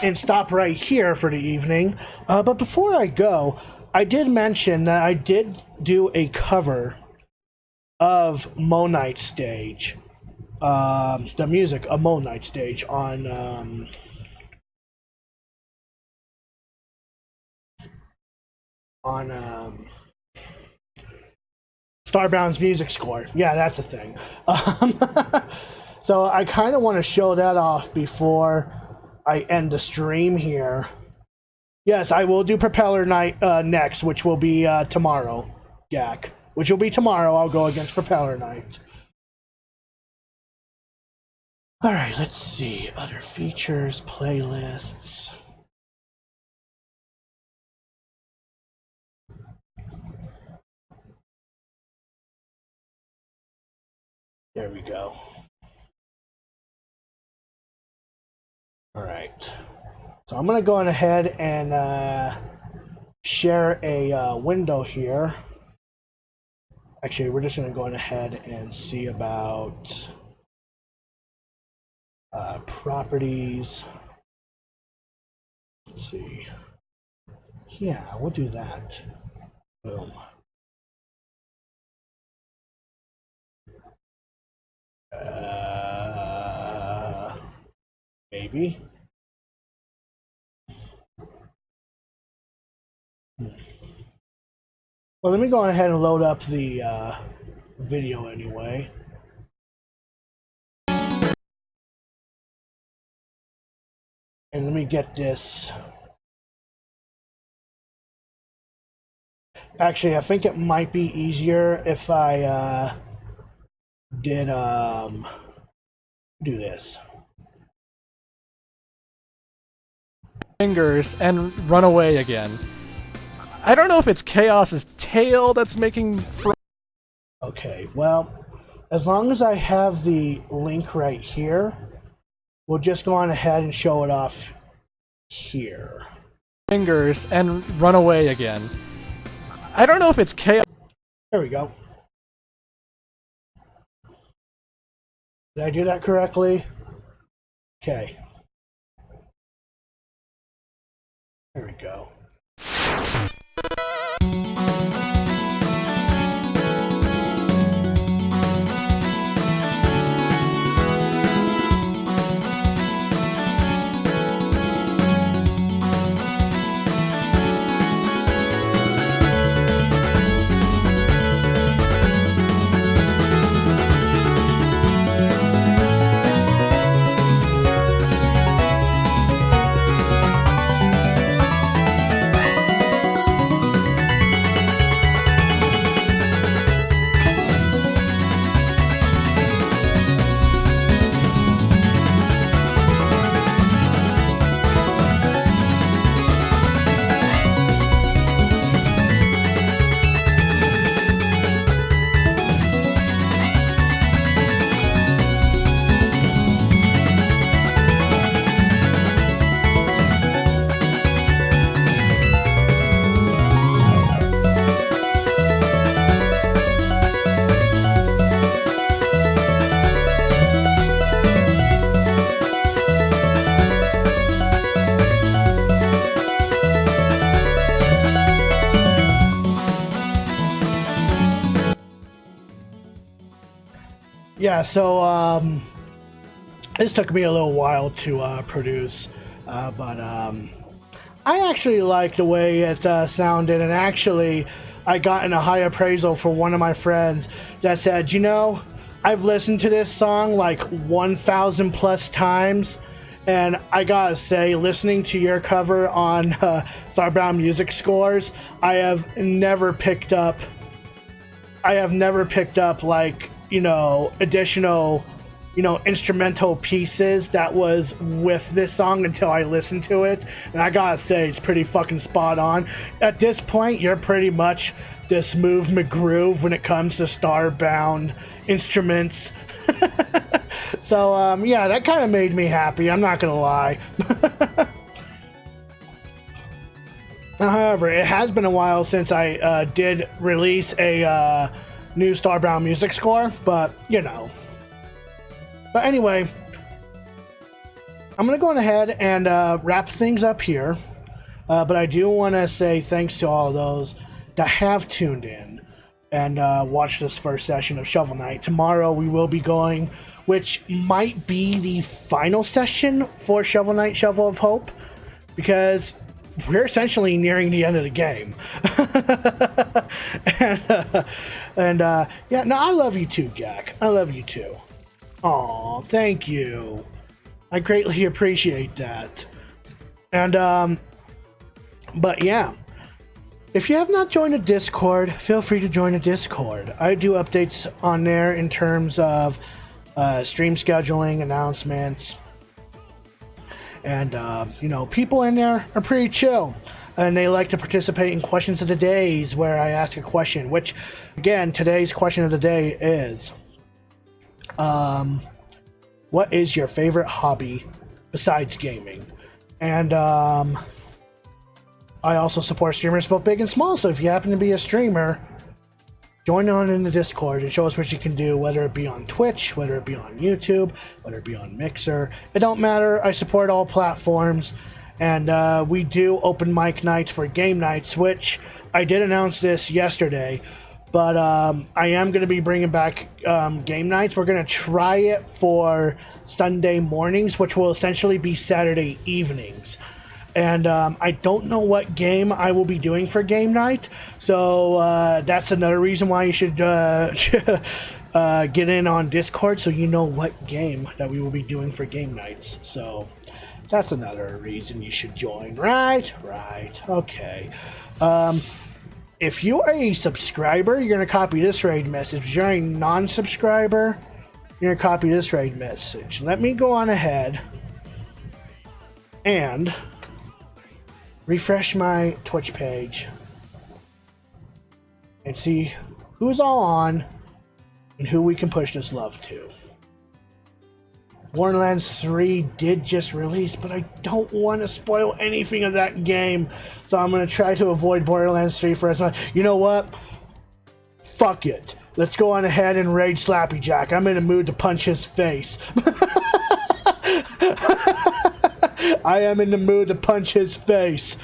and stop right here for the evening. But before I go, I did mention that I did do a cover of Mo Knight's stage, the music of Mo Knight's stage on Starbound's music score. Yeah, that's a thing. So I kind of want to show that off before I end the stream here. Yes, I will do Propeller Knight next, which will be tomorrow, Jack. Which will be tomorrow. I'll go against Propeller Knight. Alright, let's see. Other features, playlists. There we go. Alright. So I'm going to go on ahead and share a window here. Actually, we're just going to go on ahead and see about properties. Let's see. Yeah, we'll do that. Boom. Maybe. Well, let me go ahead and load up the video anyway. And let me get this. Actually, I think it might be easier if I did do this. Fingers and run away again. I don't know if it's Chaos's tail that's making. Okay, well, as long as I have the link right here, we'll just go on ahead and show it off here. Fingers and run away again. I don't know if it's Chaos. There we go. Did I do that correctly? Okay. There we go. Yeah, so this took me a little while to produce, but I actually like the way it sounded, and actually I got a high appraisal from one of my friends that said, you know, I've listened to this song like 1,000 plus times, and I gotta say, listening to your cover on Starbound Music Scores, I have never picked up like, you know, additional, you know, instrumental pieces that was with this song until I listened to it, and I gotta say, it's pretty fucking spot on. At this point, you're pretty much the Smooth McGroove when it comes to Starbound instruments. So, yeah, that kind of made me happy, I'm not gonna lie. However, it has been a while since I did release a new Starbound Music Score, but, you know. But anyway, I'm going to go on ahead and wrap things up here. But I do want to say thanks to all those that have tuned in and watched this first session of Shovel Knight. Tomorrow we will be going, which might be the final session for Shovel Knight Shovel of Hope, because we're essentially nearing the end of the game. Yeah, no, I love you too, Gak. I love you too. Aw, thank you. I greatly appreciate that. And, but yeah. If you have not joined a Discord, feel free to join a Discord. I do updates on there in terms of stream scheduling, announcements. And, you know, people in there are pretty chill. And they like to participate in questions of the days where I ask a question, which, again, today's question of the day is... what is your favorite hobby besides gaming? And I also support streamers both big and small, so if you happen to be a streamer, join on in the Discord and show us what you can do, whether it be on Twitch, whether it be on YouTube, whether it be on Mixer. It don't matter. I support all platforms, and we do open mic nights for game nights, which I did announce this yesterday. But I am going to be bringing back game nights. We're going to try it for Sunday mornings, which will essentially be Saturday evenings. And I don't know what game I will be doing for game night. So that's another reason why you should get in on Discord so you know what game that we will be doing for game nights. So that's another reason you should join. Right? Right. Okay. If you are a subscriber, you're going to copy this raid message. If you're a non-subscriber, you're going to copy this raid message. Let me go on ahead and refresh my Twitch page and see who's all on and who we can push this love to. Borderlands 3 did just release, but I don't want to spoil anything of that game, so I'm going to try to avoid Borderlands 3 for as much. You know what? Fuck it. Let's go on ahead and raid Slappy Jack. I'm in a mood to punch his face. I am in the mood to punch his face.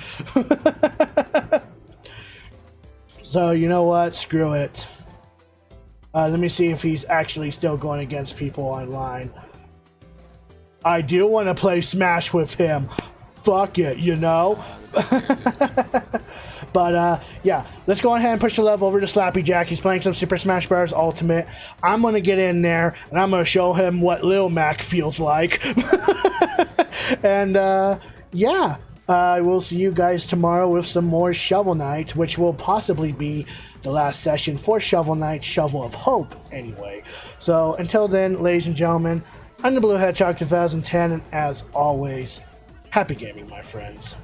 So, you know what? Screw it. Let me see if he's actually still going against people online. I do want to play Smash with him. Fuck it, you know? But, yeah, let's go ahead and push the level over to Slappy Jack. He's playing some Super Smash Bros. Ultimate. I'm going to get in there, and I'm going to show him what Lil Mac feels like. And, yeah, I will see you guys tomorrow with some more Shovel Knight, which will possibly be the last session for Shovel Knight, Shovel of Hope, anyway. So, until then, ladies and gentlemen, I'm the Blue Hedgehog 2010, and as always, happy gaming, my friends.